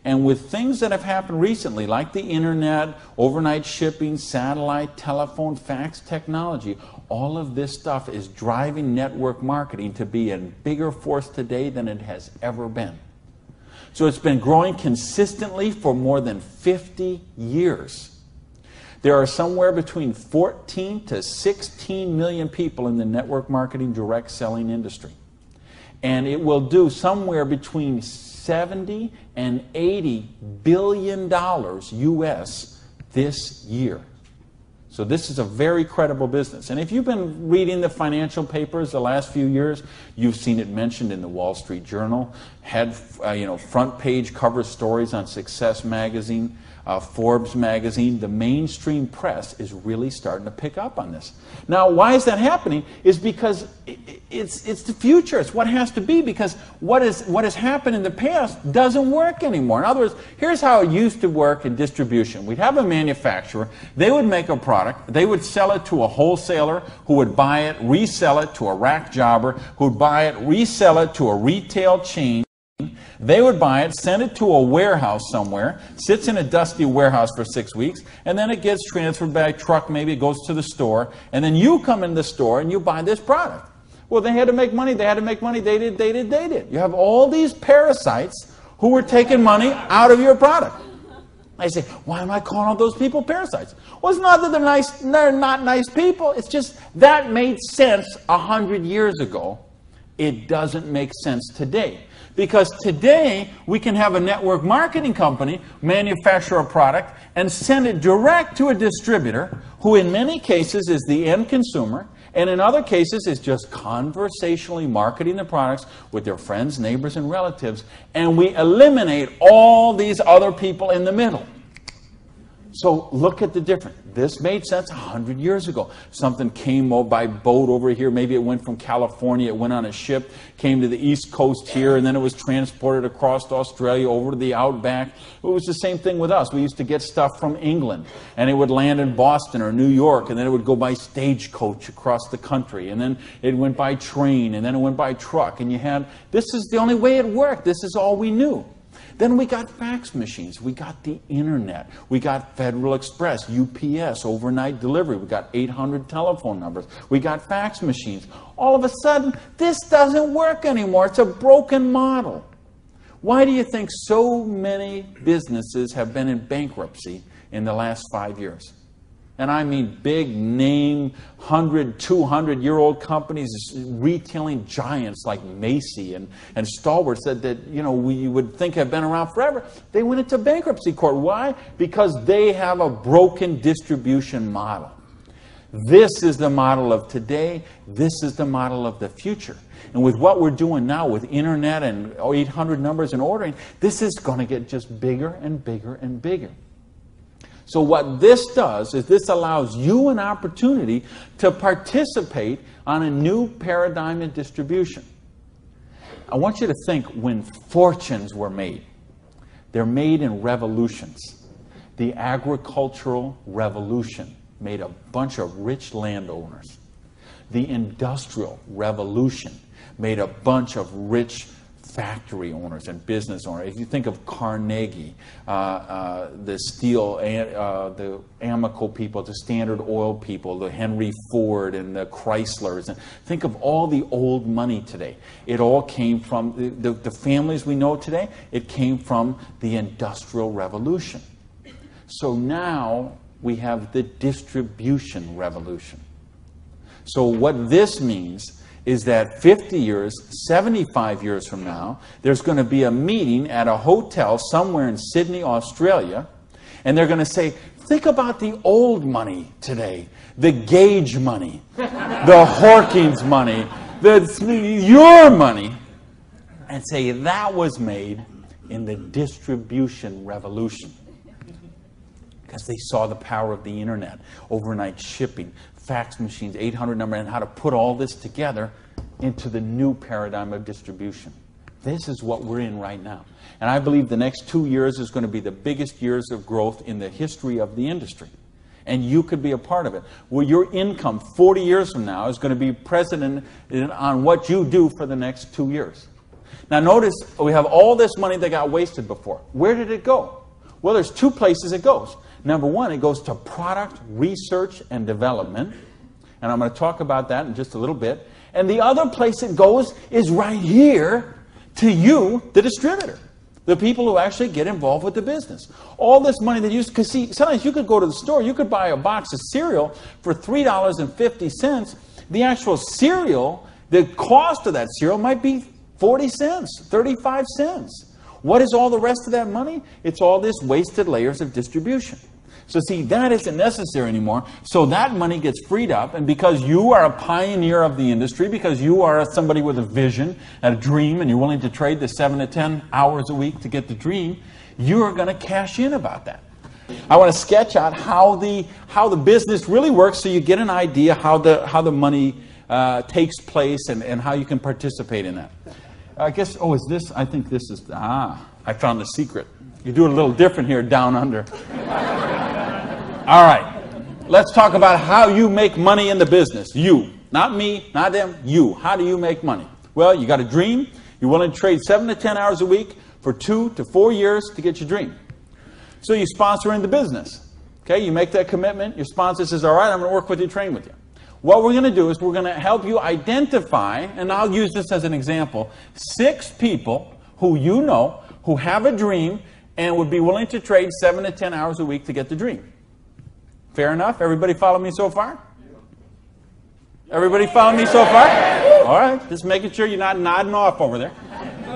And with things that have happened recently, like the internet, overnight shipping, satellite, telephone, fax technology, all of this stuff is driving network marketing to be a bigger force today than it has ever been. So it's been growing consistently for more than 50 years. There are somewhere between 14 to 16 million people in the network marketing direct selling industry. And it will do somewhere between 70 and 80 billion dollars US this year. So this is a very credible business. And if you've been reading the financial papers the last few years, you've seen it mentioned in the Wall Street Journal, had front page cover stories on Success magazine, Forbes magazine. The mainstream press is really starting to pick up on this. Now, why is that happening? Is because it's the future. It's what has to be, because what has happened in the past doesn't work anymore. In other words, here's how it used to work in distribution. We'd have a manufacturer. They would make a product. They would sell it to a wholesaler who would buy it, resell it to a rack jobber who would buy it, resell it to a retail chain. They would buy it, send it to a warehouse somewhere, sits in a dusty warehouse for 6 weeks, and then it gets transferred by truck, maybe it goes to the store, and then you come in the store and you buy this product. Well, they had to make money, they did. You have all these parasites who were taking money out of your product. I say, why am I calling all those people parasites? Well, it's not that they're not nice people, it's just that made sense 100 years ago. It doesn't make sense today. Because today, we can have a network marketing company manufacture a product and send it direct to a distributor who in many cases is the end consumer, and in other cases is just conversationally marketing the products with their friends, neighbors, and relatives, and we eliminate all these other people in the middle. So look at the difference. This made sense 100 years ago. Something came by boat over here. Maybe it went from California, it went on a ship, came to the East Coast here, and then it was transported across to Australia, over to the outback. It was the same thing with us. We used to get stuff from England, and it would land in Boston or New York, and then it would go by stagecoach across the country, and then it went by train, and then it went by truck, and this is the only way it worked. This is all we knew. Then we got fax machines, we got the internet, we got Federal Express, UPS, overnight delivery, we got 800 telephone numbers, we got fax machines. All of a sudden, this doesn't work anymore. It's a broken model. Why do you think so many businesses have been in bankruptcy in the last 5 years? And I mean big name, 100, 200-year-old companies, retailing giants like Macy and stalwarts that we would think have been around forever. They went into bankruptcy court. Why? Because they have a broken distribution model. This is the model of today. This is the model of the future. And with what we're doing now with internet and 800 numbers and ordering, this is going to get just bigger and bigger and bigger. So what this does is this allows you an opportunity to participate on a new paradigm in distribution. I want you to think when fortunes were made. They're made in revolutions. The agricultural revolution made a bunch of rich landowners. The industrial revolution made a bunch of rich factory owners and business owners. If you think of Carnegie, the steel, the Amoco people, the Standard Oil people, the Henry Ford and the Chryslers, and think of all the old money today. It all came from the families we know today. It came from the Industrial Revolution. So now we have the distribution revolution. So what this means is that 50 years, 75 years from now, there's going to be a meeting at a hotel somewhere in Sydney, Australia, and they're going to say, think about the old money today, the Gage money, the Hawkins money, your money, and say that was made in the distribution revolution. Because they saw the power of the internet, overnight shipping, fax machines, 800 number, and how to put all this together into the new paradigm of distribution. This is what we're in right now. And I believe the next 2 years is going to be the biggest years of growth in the history of the industry. And you could be a part of it. Well, your income 40 years from now is going to be present on what you do for the next 2 years. Now notice, we have all this money that got wasted before. Where did it go? Well, there's two places it goes. Number one, it goes to product research and development. And I'm going to talk about that in just a little bit. And the other place it goes is right here to you, the distributor. The people who actually get involved with the business. All this money that you... Because see, sometimes you could go to the store, you could buy a box of cereal for $3.50. The actual cereal, the cost of that cereal might be 40 cents, 35 cents. What is all the rest of that money? It's all this wasted layers of distribution. So see, that isn't necessary anymore. So that money gets freed up, and because you are a pioneer of the industry, because you are somebody with a vision and a dream, and you're willing to trade the 7 to 10 hours a week to get the dream, you're going to cash in about that. I want to sketch out how the business really works, so you get an idea how the money takes place and how you can participate in that. I guess, is this? I think this is, I found the secret. You do it a little different here down under. All right, let's talk about how you make money in the business. You, not me, not them, you. How do you make money? Well, you got a dream. You're willing to trade 7 to 10 hours a week for 2 to 4 years to get your dream. So you sponsor in the business. Okay, you make that commitment. Your sponsor says, all right, I'm going to work with you, train with you. What we're going to do is we're going to help you identify, and I'll use this as an example, 6 people who you know who have a dream and would be willing to trade 7 to 10 hours a week to get the dream. Fair enough? Everybody follow me so far? Everybody follow me so far? All right, just making sure you're not nodding off over there.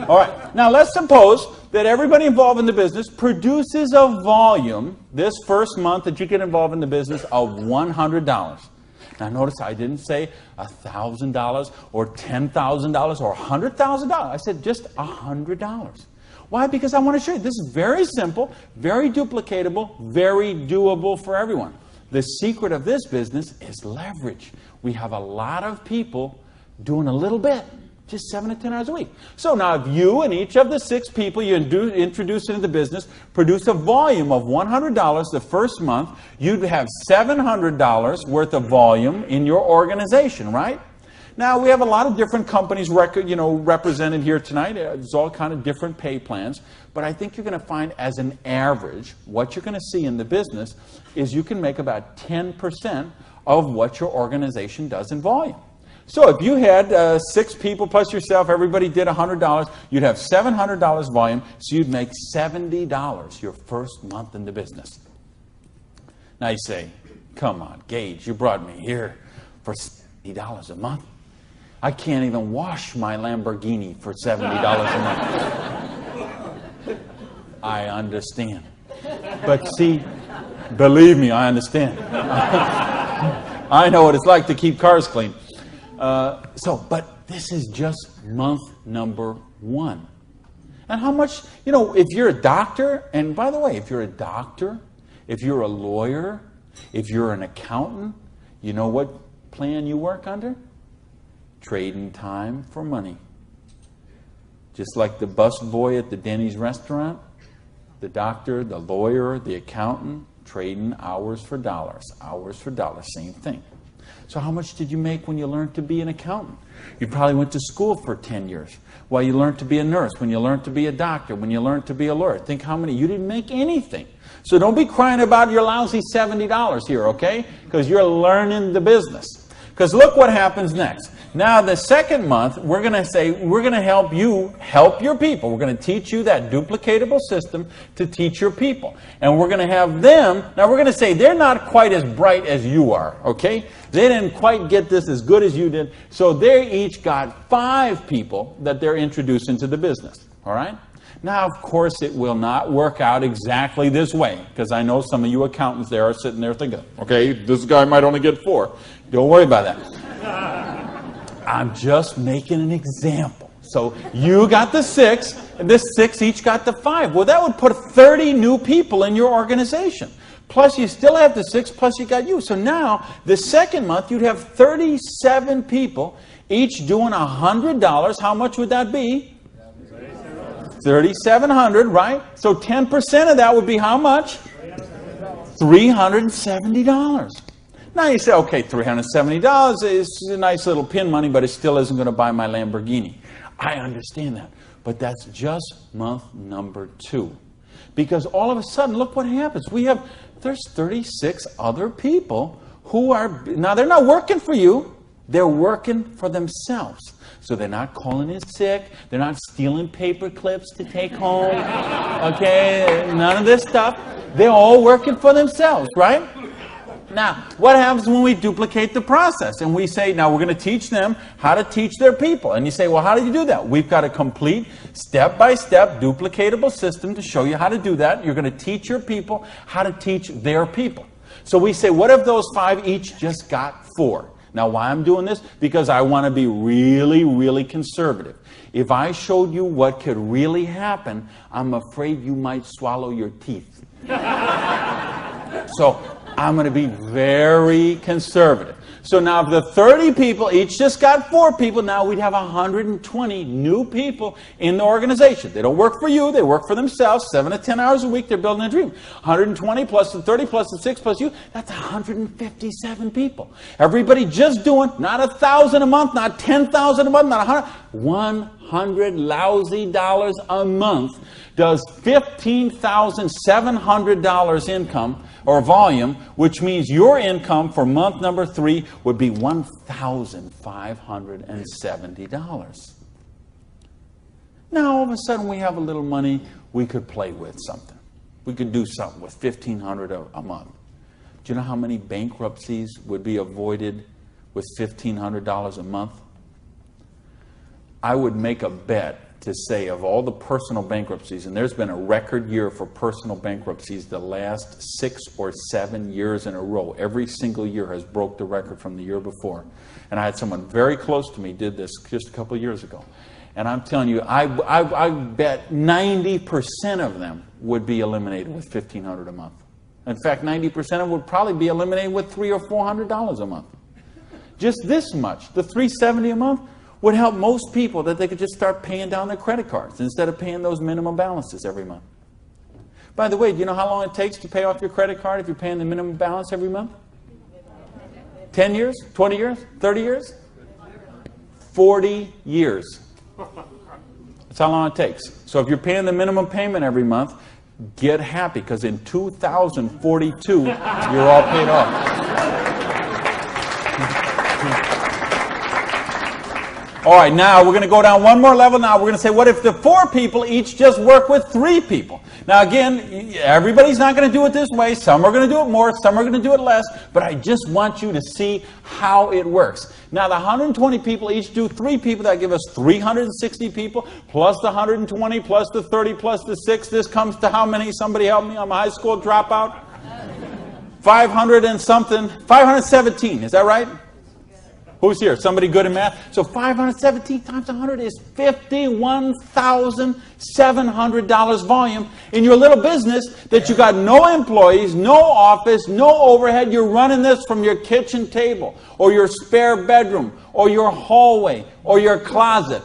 All right, now let's suppose that everybody involved in the business produces a volume this first month that you get involved in the business of $100. Now notice I didn't say $1,000 or $10,000 or $100,000. I said just $100. Why? Because I want to show you this is very simple, very duplicatable, very doable for everyone. The secret of this business is leverage. We have a lot of people doing a little bit, just 7 to 10 hours a week. So now if you and each of the 6 people you introduce into the business produce a volume of $100 the first month, you'd have $700 worth of volume in your organization, right? Now, we have a lot of different companies represented here tonight. There's all kind of different pay plans. But I think you're going to find, as an average, what you're going to see in the business is you can make about 10% of what your organization does in volume. So if you had 6 people plus yourself, everybody did $100, you'd have $700 volume, so you'd make $70 your first month in the business. Now you say, come on, Gage, you brought me here for $70 a month. I can't even wash my Lamborghini for $70 a month. I understand. But see, believe me, I understand. I know what it's like to keep cars clean. But this is just month number 1. And how much, if you're a doctor, and by the way, if you're a doctor, if you're a lawyer, if you're an accountant, you know what plan you work under? Trading time for money. Just like the bus boy at the Denny's restaurant, the doctor, the lawyer, the accountant, trading hours for dollars, same thing. So how much did you make when you learned to be an accountant? You probably went to school for 10 years. While you learned to be a nurse, when you learned to be a doctor, when you learned to be a lawyer. Think how many, you didn't make anything. So don't be crying about your lousy $70 here, okay? Because you're learning the business. Because look what happens next. Now the second month, we're going to say, we're going to help you help your people. We're going to teach you that duplicatable system to teach your people. And we're going to have them, now we're going to say they're not quite as bright as you are, okay? They didn't quite get this as good as you did. So they each got 5 people that they're introducing to the business, all right? Now, of course, it will not work out exactly this way, because I know some of you accountants there are sitting there thinking, okay, this guy might only get 4. Don't worry about that. I'm just making an example. So you got the 6, and this 6 each got the 5. Well, that would put 30 new people in your organization. Plus, you still have the 6, plus you got you. So now, the second month, you'd have 37 people, each doing $100. How much would that be? $3,700, right? So 10% of that would be how much? $370. Now you say, okay, $370 is a nice little pin money, but it still isn't going to buy my Lamborghini. I understand that. But that's just month number 2. Because all of a sudden, look what happens. There's 36 other people who are, now they're not working for you, they're working for themselves. So they're not calling in sick, they're not stealing paper clips to take home, okay, none of this stuff. They're all working for themselves, right? Now, what happens when we duplicate the process? And we say, now we're going to teach them how to teach their people. And you say, well, how do you do that? We've got a complete step-by-step duplicatable system to show you how to do that. You're going to teach your people how to teach their people. So we say, what if those 5 each just got 4? Now, why I'm doing this? Because I want to be really, really conservative. If I showed you what could really happen, I'm afraid you might swallow your teeth. So I'm going to be very conservative. So now if the 30 people each just got 4 people, now we'd have 120 new people in the organization. They don't work for you, they work for themselves. 7 to 10 hours a week, they're building a dream. 120 plus the 30 plus the 6 plus you, that's 157 people. Everybody just doing not $1,000 a month, not $10,000 a month, not 100 lousy dollars a month does $15,700 income or volume, which means your income for month number 3 would be $1,570. Now, all of a sudden, we have a little money, we could play with something. We could do something with $1,500 a month. Do you know how many bankruptcies would be avoided with $1,500 a month? I would make a bet to say of all the personal bankruptcies, and there's been a record year for personal bankruptcies the last 6 or 7 years in a row. Every single year has broke the record from the year before. And I had someone very close to me did this just a couple of years ago. And I'm telling you, I bet 90% of them would be eliminated with $1,500 a month. In fact, 90% of them would probably be eliminated with $300 or $400 a month. Just this much, the $370 a month, would help most people that they could just start paying down their credit cards instead of paying those minimum balances every month. By the way, do you know how long it takes to pay off your credit card if you're paying the minimum balance every month? 10 years? 20 years? 30 years? 40 years. That's how long it takes. So if you're paying the minimum payment every month, get happy, because in 2042, you're all paid off. All right, now we're going to go down one more level. Now we're going to say, what if the 4 people each just work with 3 people? Now again, everybody's not going to do it this way. Some are going to do it more, some are going to do it less. But I just want you to see how it works. Now the 120 people each do 3 people. That give us 360 people, plus the 120, plus the 30, plus the 6. This comes to how many? Somebody help me. I'm a high school dropout. 500 and something. 517, is that right? Who's here? Somebody good in math? So 517 times 100 is $51,700 volume in your little business that you got no employees, no office, no overhead. You're running this from your kitchen table or your spare bedroom or your hallway or your closet.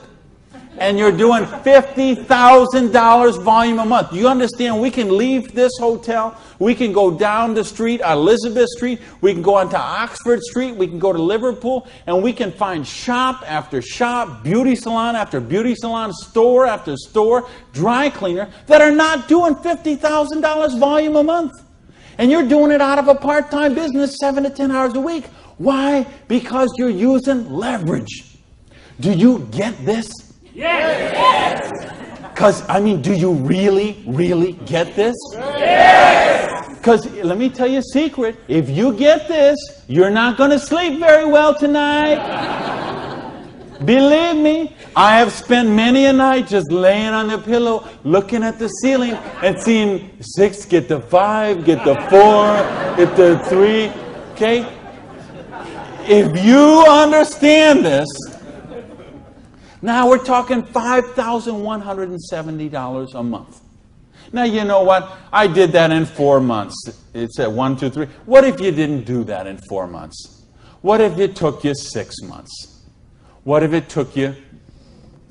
and you're doing $50,000 volume a month. Do you understand? We can leave this hotel. We can go down the street, Elizabeth Street. We can go onto Oxford Street. We can go to Liverpool, and we can find shop after shop, beauty salon after beauty salon, store after store, dry cleaner that are not doing $50,000 volume a month. And you're doing it out of a part-time business, 7 to 10 hours a week. Why? Because you're using leverage. Do you get this? Yes! Because, do you really get this? Yes! Because, let me tell you a secret. If you get this, you're not going to sleep very well tonight. Believe me, I have spent many a night just laying on the pillow, looking at the ceiling, and seeing 6 get to 5, get to 4, get to 3. Okay? If you understand this, now we're talking $5,170 a month. Now, you know what? I did that in 4 months. It said 1, 2, 3. What if you didn't do that in 4 months? What if it took you 6 months? What if it took you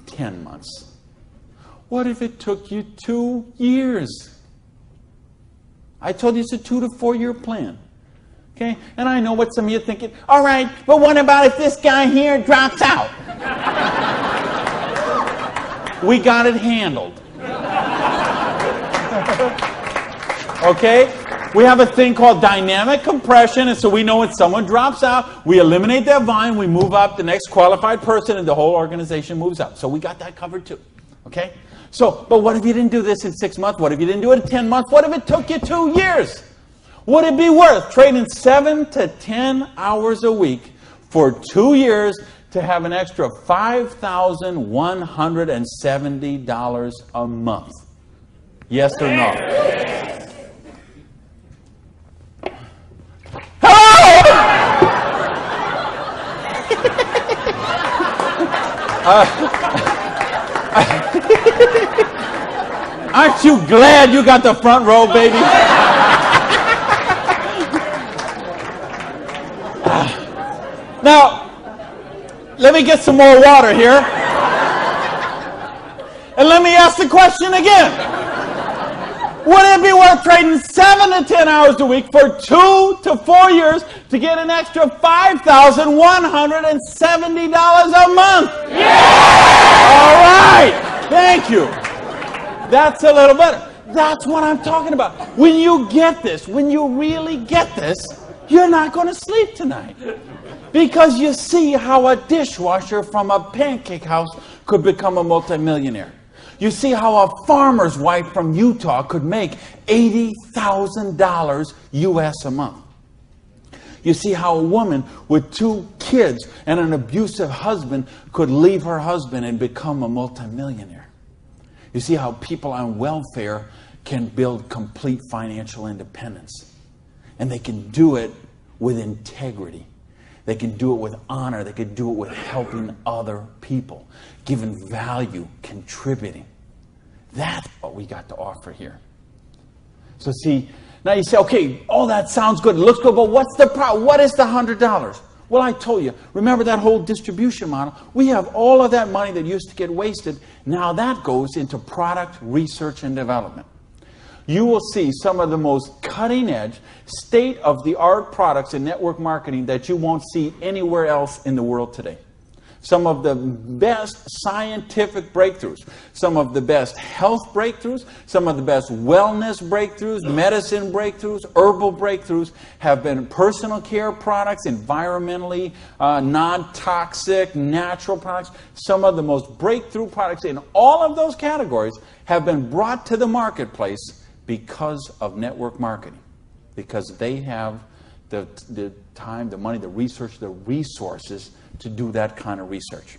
10 months? What if it took you 2 years? I told you it's a 2 to 4 year plan. Okay? And I know what some of you are thinking. All right, but what about if this guy here drops out? We got it handled. Okay? We have a thing called dynamic compression, and so we know when someone drops out, we eliminate that volume, we move up the next qualified person, and the whole organization moves up. So we got that covered too. Okay? So, but what if you didn't do this in 6 months? What if you didn't do it in 10 months? What if it took you 2 years? Would it be worth trading 7 to 10 hours a week for 2 years to have an extra $5,170 a month? Yes or no? Hello! Aren't you glad you got the front row, baby? Now, let me get some more water here. And let me ask the question again. Would it be worth trading 7 to 10 hours a week for 2 to 4 years to get an extra $5,170 a month? Yeah! All right. Thank you. That's a little better. That's what I'm talking about. When you get this, when you really get this, you're not going to sleep tonight. Because you see how a dishwasher from a pancake house could become a multimillionaire. You see how a farmer's wife from Utah could make $80,000 US a month. You see how a woman with 2 kids and an abusive husband could leave her husband and become a multimillionaire. You see how people on welfare can build complete financial independence. And they can do it with integrity. They can do it with honor. They can do it with helping other people, giving value, contributing. That's what we got to offer here. So see, now you say, okay, all that sounds good. It looks good, but what's the problem? What is the $100? Well, I told you, remember that whole distribution model? We have all of that money that used to get wasted. Now that goes into product research and development. You will see some of the most cutting-edge, state-of-the-art products in network marketing that you won't see anywhere else in the world today. Some of the best scientific breakthroughs, some of the best health breakthroughs, some of the best wellness breakthroughs, medicine breakthroughs, herbal breakthroughs have been personal care products, environmentally non-toxic, natural products. Some of the most breakthrough products in all of those categories have been brought to the marketplace because of network marketing, because they have the time, the money, the research, the resources to do that kind of research.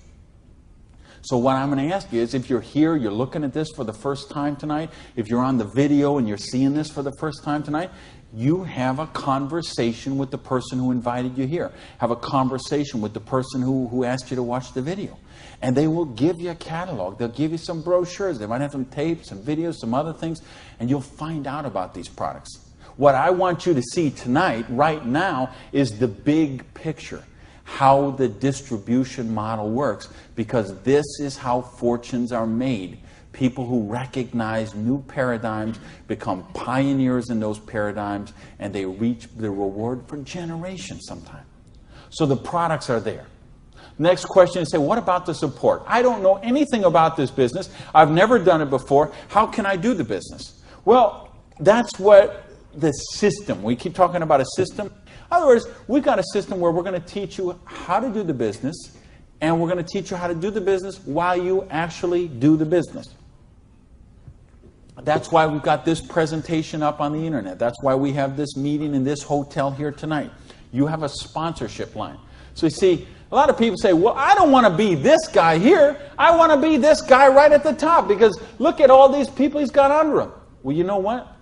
So what I'm going to ask you is, if you're here, you're looking at this for the first time tonight, if you're on the video and you're seeing this for the first time tonight, you have a conversation with the person who invited you here. Have a conversation with the person who asked you to watch the video. And they will give you a catalog. They'll give you some brochures. They might have some tapes, some videos, some other things, and you'll find out about these products. What I want you to see tonight, right now, is the big picture. how the distribution model works, because this is how fortunes are made. People who recognize new paradigms become pioneers in those paradigms, and they reach the reward for generations sometimes. So the products are there. Next question is, say, what about the support? I don't know anything about this business. I've never done it before. How can I do the business? Well, that's what the system, we keep talking about a system. In other words, we've got a system where we're going to teach you how to do the business, and we're going to teach you how to do the business while you actually do the business. That's why we've got this presentation up on the internet. That's why we have this meeting in this hotel here tonight. You have a sponsorship line. So you see, a lot of people say, well, I don't want to be this guy here. I want to be this guy right at the top, because look at all these people he's got under him. Well, you know what?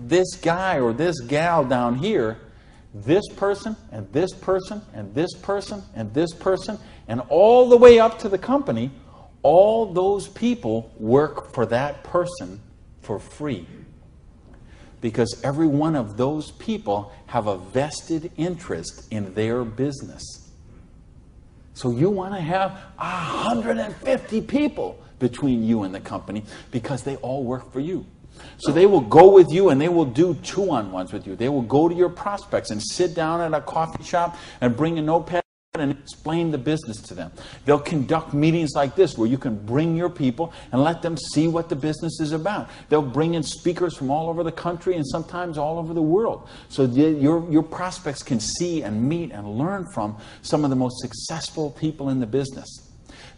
This guy or this gal down here, this person and this person and this person and this person, and all the way up to the company, all those people work for that person for free. Because every one of those people have a vested interest in their business. So you want to have 150 people between you and the company, because they all work for you. So they will go with you and they will do two-on-ones with you. They will go to your prospects and sit down at a coffee shop and bring a notepad and explain the business to them. They'll conduct meetings like this where you can bring your people and let them see what the business is about. They'll bring in speakers from all over the country and sometimes all over the world. So your prospects can see and meet and learn from some of the most successful people in the business.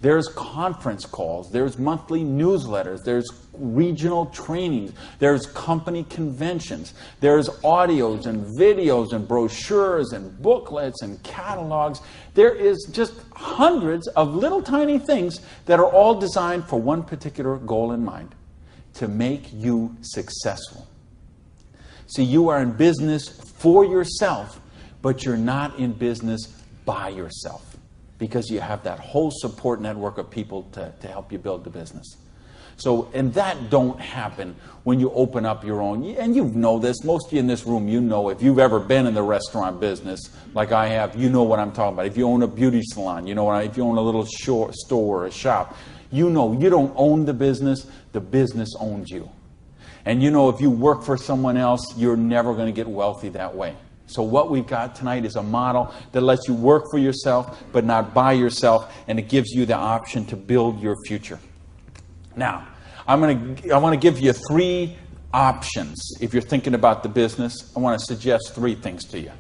There's conference calls, there's monthly newsletters, there's regional trainings, there's company conventions, there's audios and videos and brochures and booklets and catalogs. There is just hundreds of little tiny things that are all designed for one particular goal in mind: to make you successful. See, you are in business for yourself, but you're not in business by yourself, because you have that whole support network of people to help you build the business. So, and that don't happen when you open up your own, and you know this, most of you in this room, you know, if you've ever been in the restaurant business, like I have, you know what I'm talking about. If you own a beauty salon, you know, if you own a little store or a shop, you know you don't own the business owns you. And you know, if you work for someone else, you're never going to get wealthy that way. So what we've got tonight is a model that lets you work for yourself, but not by yourself, and it gives you the option to build your future. Now, I want to give you 3 options. If you're thinking about the business, I want to suggest 3 things to you.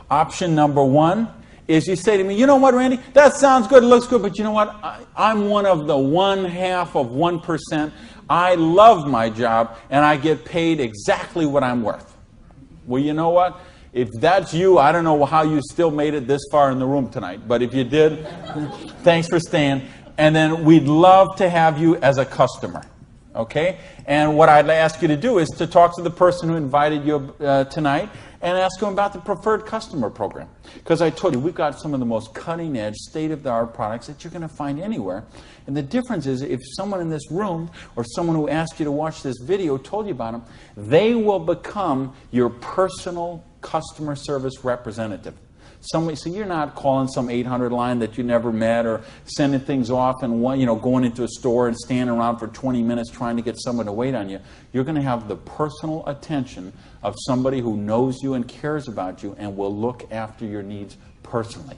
Option number 1 is you say to me, you know what, Randy, that sounds good, it looks good, but you know what, I'm one of the 0.5%. I love my job, and I get paid exactly what I'm worth. Well, you know what? If that's you, I don't know how you still made it this far in the room tonight. But if you did, thanks for staying. And then we'd love to have you as a customer. Okay? And what I'd ask you to do is to talk to the person who invited you tonight and ask them about the preferred customer program. Because I told you, we've got some of the most cutting-edge, state-of-the-art products that you're going to find anywhere. And the difference is, if someone in this room or someone who asked you to watch this video told you about them, they will become your personal customer service representative. So you're not calling some 800 line that you never met, or sending things off and going into a store and standing around for 20 minutes trying to get someone to wait on you. You're going to have the personal attention of somebody who knows you and cares about you and will look after your needs personally.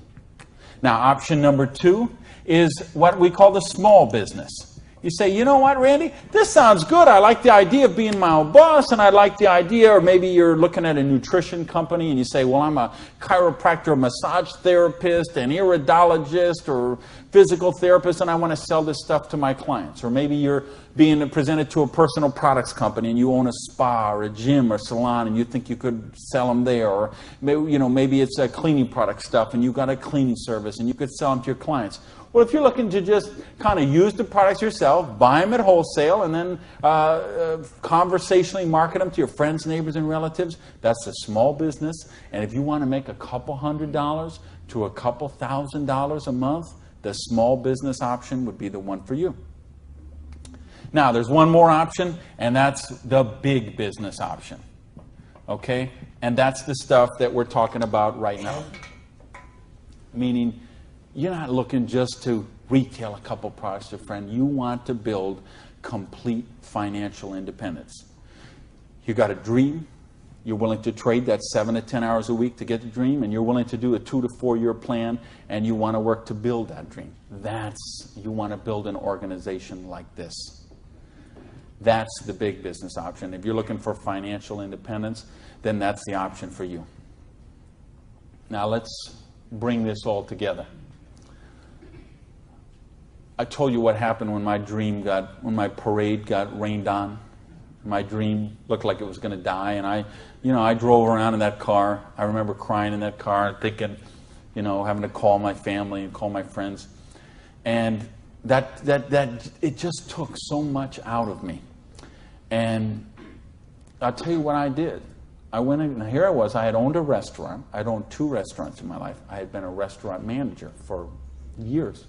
Now, option number 2 is what we call the small business. You say, you know what, Randy, this sounds good. I like the idea of being my own boss, and I like the idea, or maybe you're looking at a nutrition company and you say, well, I'm a chiropractor, massage therapist, an iridologist, or physical therapist, and I want to sell this stuff to my clients. Or maybe you're being presented to a personal products company and you own a spa or a gym or salon and you think you could sell them there. Or maybe it's a cleaning product stuff and you've got a cleaning service and you could sell them to your clients. Well, if you're looking to just kind of use the products yourself, buy them at wholesale, and then conversationally market them to your friends, neighbors, and relatives, that's a small business. And if you want to make a couple $100 to a couple $1,000 a month, the small business option would be the one for you. Now, there's one more option, and that's the big business option. Okay? And that's the stuff that we're talking about right now. meaning you're not looking just to retail a couple products to a friend. You want to build complete financial independence. You got a dream. You're willing to trade that 7 to 10 hours a week to get the dream, and you're willing to do a 2 to 4 year plan, and you want to work to build that dream. You want to build an organization like this. That's the big business option. If you're looking for financial independence, then that's the option for you. Now let's bring this all together. I told you what happened when my parade got rained on. My dream looked like it was going to die, and I drove around in that car. I remember crying in that car, thinking, having to call my family and call my friends, and that it just took so much out of me. And I'll tell you what I did. I went in, and here I was. I had owned a restaurant. I'd owned 2 restaurants in my life. I had been a restaurant manager for years.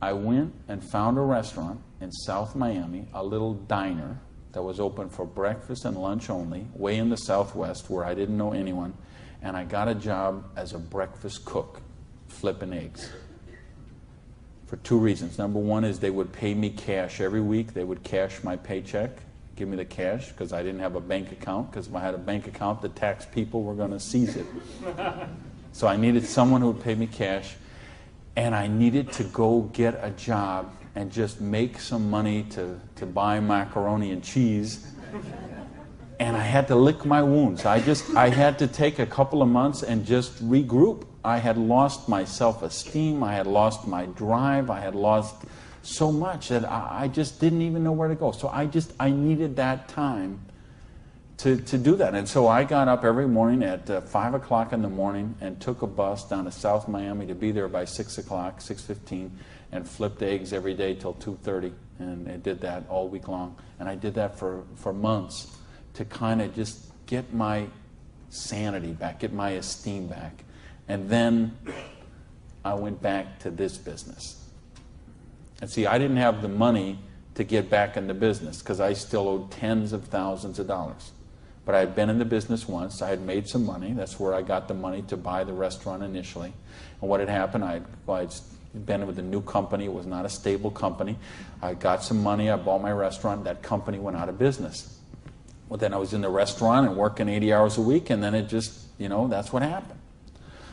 I went and found a restaurant in South Miami, a little diner that was open for breakfast and lunch only, way in the Southwest where I didn't know anyone, and I got a job as a breakfast cook, flipping eggs. For 2 reasons. Number one is they would pay me cash every week. They would cash my paycheck, give me the cash, because I didn't have a bank account, because if I had a bank account, the tax people were going to seize it. So I needed someone who would pay me cash, and I needed to go get a job and just make some money to buy macaroni and cheese. And I had to lick my wounds. I had to take a couple of months and just regroup. I had lost my self-esteem. I had lost my drive. I had lost so much that I just didn't even know where to go. So I needed that time to do that. And so I got up every morning at 5 o'clock in the morning and took a bus down to South Miami to be there by 6 o'clock, 6:15, and flipped eggs every day till 2:30. And I did that all week long. And I did that for months to kind of just get my sanity back, get my esteem back. And then I went back to this business. And see, I didn't have the money to get back in the business because I still owed tens of thousands of dollars. But I had been in the business once. I had made some money. That's where I got the money to buy the restaurant initially. And what had happened, I'd been with a new company. It was not a stable company. I got some money. I bought my restaurant. That company went out of business. Well, then I was in the restaurant and working 80 hours a week, and then it just, that's what happened.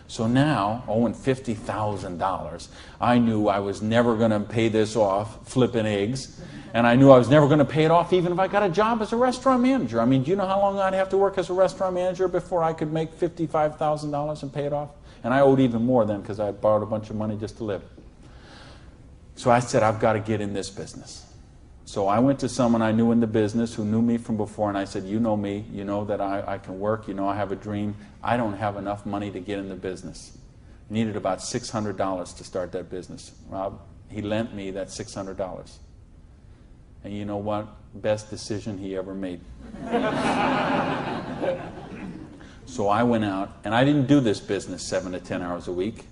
So now, owing $50,000, I knew I was never going to pay this off flipping eggs, and I knew I was never going to pay it off even if I got a job as a restaurant manager. I mean, do you know how long I'd have to work as a restaurant manager before I could make $55,000 and pay it off? And I owed even more then because I had borrowed a bunch of money just to live. So I said, I've got to get in this business. So I went to someone I knew in the business who knew me from before, and I said, you know me, you know that I can work, you know I have a dream. I don't have enough money to get in the business. I needed about $600 to start that business. Rob, he lent me that $600. And you know what? Best decision he ever made. So I went out, and I didn't do this business 7 to 10 hours a week.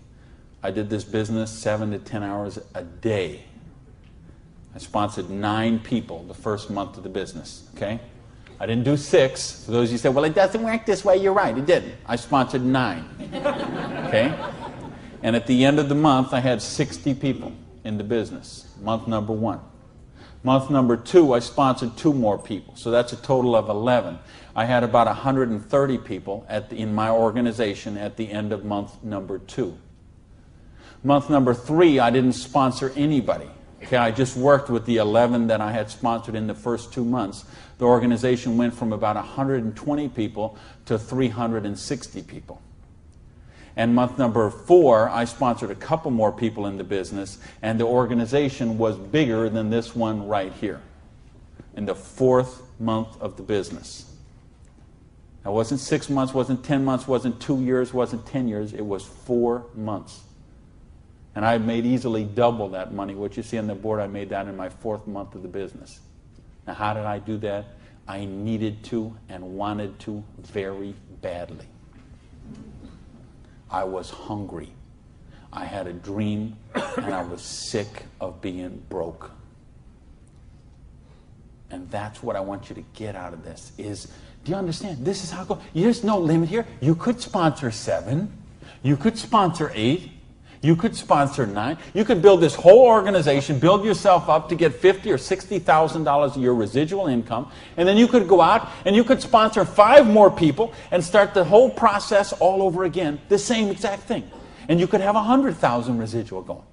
I did this business 7 to 10 hours a day. I sponsored 9 people the first month of the business, okay? I didn't do 6. For those of you who said, well, it doesn't work this way, you're right, it didn't. I sponsored 9, okay? And at the end of the month, I had 60 people in the business, month number 1. Month number 2, I sponsored 2 more people, so that's a total of 11. I had about 130 people in my organization at the end of month number 2. Month number 3, I didn't sponsor anybody. Okay, I just worked with the 11 that I had sponsored in the first 2 months. The organization went from about 120 people to 360 people. And month number 4, I sponsored a couple more people in the business, and the organization was bigger than this one right here in the 4th month of the business. Now, it wasn't 6 months, wasn't 10 months, wasn't 2 years, wasn't 10 years. It was 4 months. And I made easily double that money. What you see on the board, I made that in my 4th month of the business. Now, how did I do that? I needed to and wanted to very badly. I was hungry. I had a dream, and I was sick of being broke. And that's what I want you to get out of this is, do you understand? This is how it goes. There's no limit here. You could sponsor 7. You could sponsor 8. You could sponsor 9. You could build this whole organization, build yourself up to get $50,000 or $60,000 a year residual income, and then you could go out and you could sponsor 5 more people and start the whole process all over again, the same exact thing. And you could have 100,000 residual going.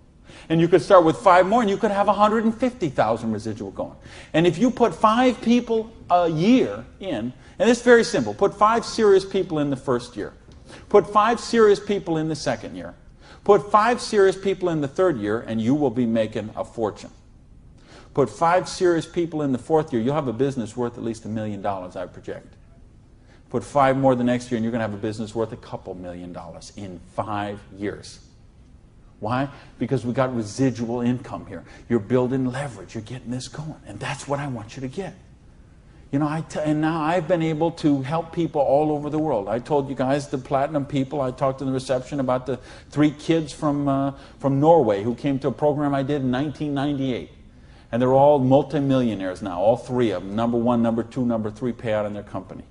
And you could start with 5 more and you could have 150,000 residual going. And if you put 5 people a year in, and it's very simple, put 5 serious people in the first year. Put 5 serious people in the second year. Put 5 serious people in the third year, and you will be making a fortune. Put 5 serious people in the fourth year, you'll have a business worth at least $1 million, I project. Put 5 more the next year, and you're going to have a business worth a couple $1 million in 5 years. Why? Because we got residual income here. You're building leverage. You're getting this going, and that's what I want you to get. You know, and now I've been able to help people all over the world. I told you guys, the platinum people, I talked in the reception about the 3 kids from Norway who came to a program I did in 1998. And they're all multimillionaires now, all 3 of them. Number 1, number 2, number 3 payout in their company.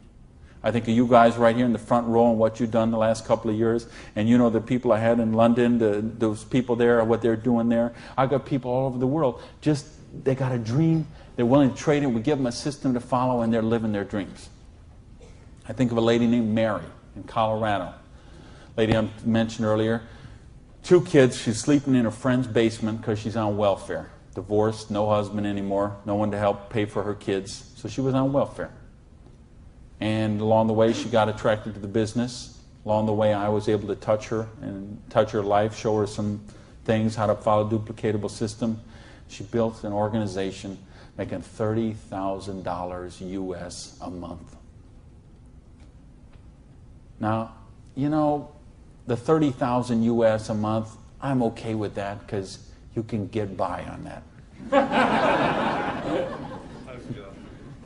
I think of you guys right here in the front row and what you've done the last couple of years. And you know the people I had in London, those people there, what they're doing there. I've got people all over the world. Just, they got a dream. They're willing to trade it. We give them a system to follow, and they're living their dreams. I think of a lady named Mary in Colorado. Lady I mentioned earlier. 2 kids. She's sleeping in her friend's basement because she's on welfare. Divorced, no husband anymore, no one to help pay for her kids. So she was on welfare. And along the way, she got attracted to the business. Along the way, I was able to touch her and touch her life, show her some things, how to follow a duplicatable system. She built an organization making $30,000 US a month. Now, you know, the $30,000 US a month, I'm okay with that because you can get by on that.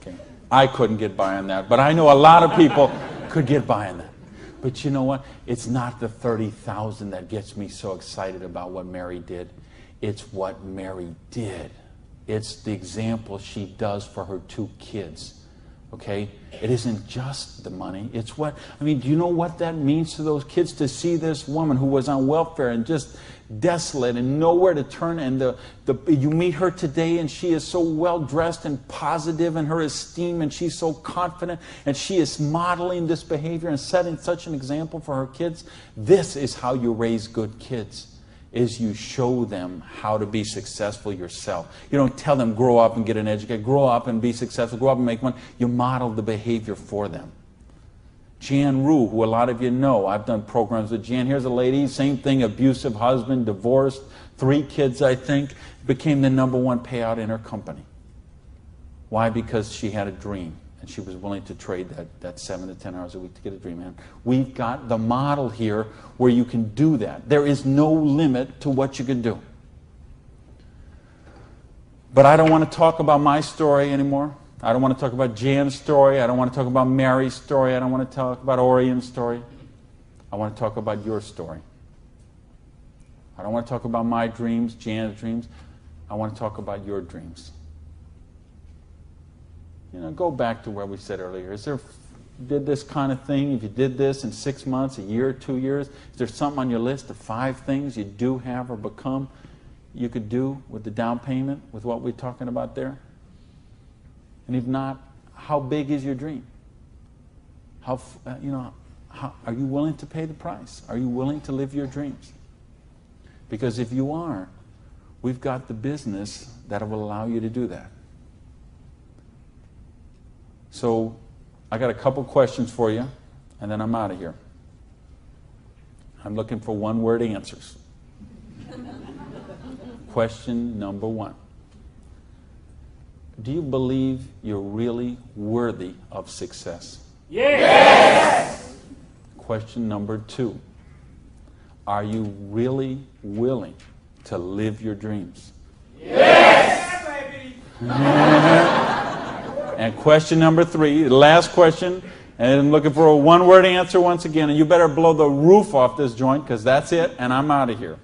Okay. I couldn't get by on that, but I know a lot of people could get by on that. But you know what? It's not the $30,000 that gets me so excited about what Mary did. It's what Mary did. It's the example she does for her 2 kids, okay? It isn't just the money. It's what, I mean, do you know what that means to those kids to see this woman who was on welfare and just desolate and nowhere to turn, and you meet her today and she is so well dressed and positive in her esteem and she's so confident and she is modeling this behavior and setting such an example for her kids. This is how you raise good kids. Is you show them how to be successful yourself. You don't tell them grow up and get an education, grow up and be successful, grow up and make money. You model the behavior for them. Jan Rue, who a lot of you know, I've done programs with Jan. Here's a lady, same thing, abusive husband, divorced, 3 kids I think, became the #1 payout in her company. Why? Because she had a dream. And she was willing to trade that 7 to 10 hours a week to get a dream. And we've got the model here where you can do that. There is no limit to what you can do. But I don't want to talk about my story anymore. I don't want to talk about Jan's story. I don't want to talk about Mary's story. I don't want to talk about Orion's story. I want to talk about your story. I don't want to talk about my dreams, Jan's dreams. I want to talk about your dreams. You know, go back to where we said earlier. Did this kind of thing, if you did this in 6 months, a year, 2 years, is there something on your list of 5 things you do have or become you could do with the down payment, with what we're talking about there? And if not, how big is your dream? Are you willing to pay the price? Are you willing to live your dreams? Because if you are, we've got the business that will allow you to do that. So I got a couple questions for you, and then I'm out of here. I'm looking for 1-word answers. Question number 1. Do you believe you're really worthy of success? Yes! Question number 2. Are you really willing to live your dreams? Yes! Baby! And question number 3, the last question, and I'm looking for a 1-word answer once again, and you better blow the roof off this joint, because that's it, and I'm out of here.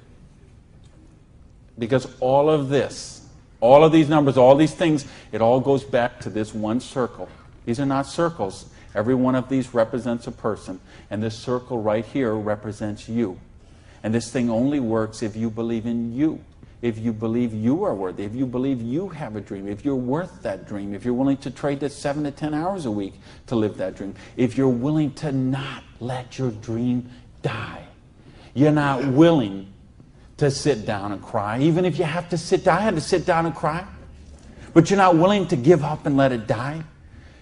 Because all of this, all of these numbers, all these things, it all goes back to this one circle. These are not circles, Every one of these represents a person, and this circle right here represents you. And this thing only works if you believe in you. If you believe you are worthy, if you believe you have a dream, if you're worth that dream, if you're willing to trade that 7 to 10 hours a week to live that dream, if you're willing to not let your dream die. You're not willing to sit down and cry, even if you have to sit down. I had to sit down and cry. But you're not willing to give up and let it die.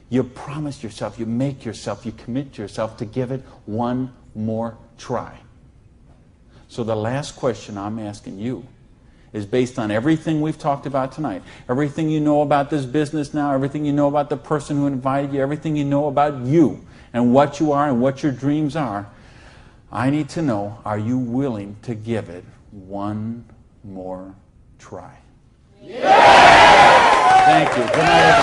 You promise yourself, you make yourself, you commit yourself to give it one more try. So the last question I'm asking you is based on everything we've talked about tonight, everything you know about this business now, everything you know about the person who invited you, everything you know about you and what you are and what your dreams are. I need to know, are you willing to give it one more try? Yeah! Thank you. Good night, everybody.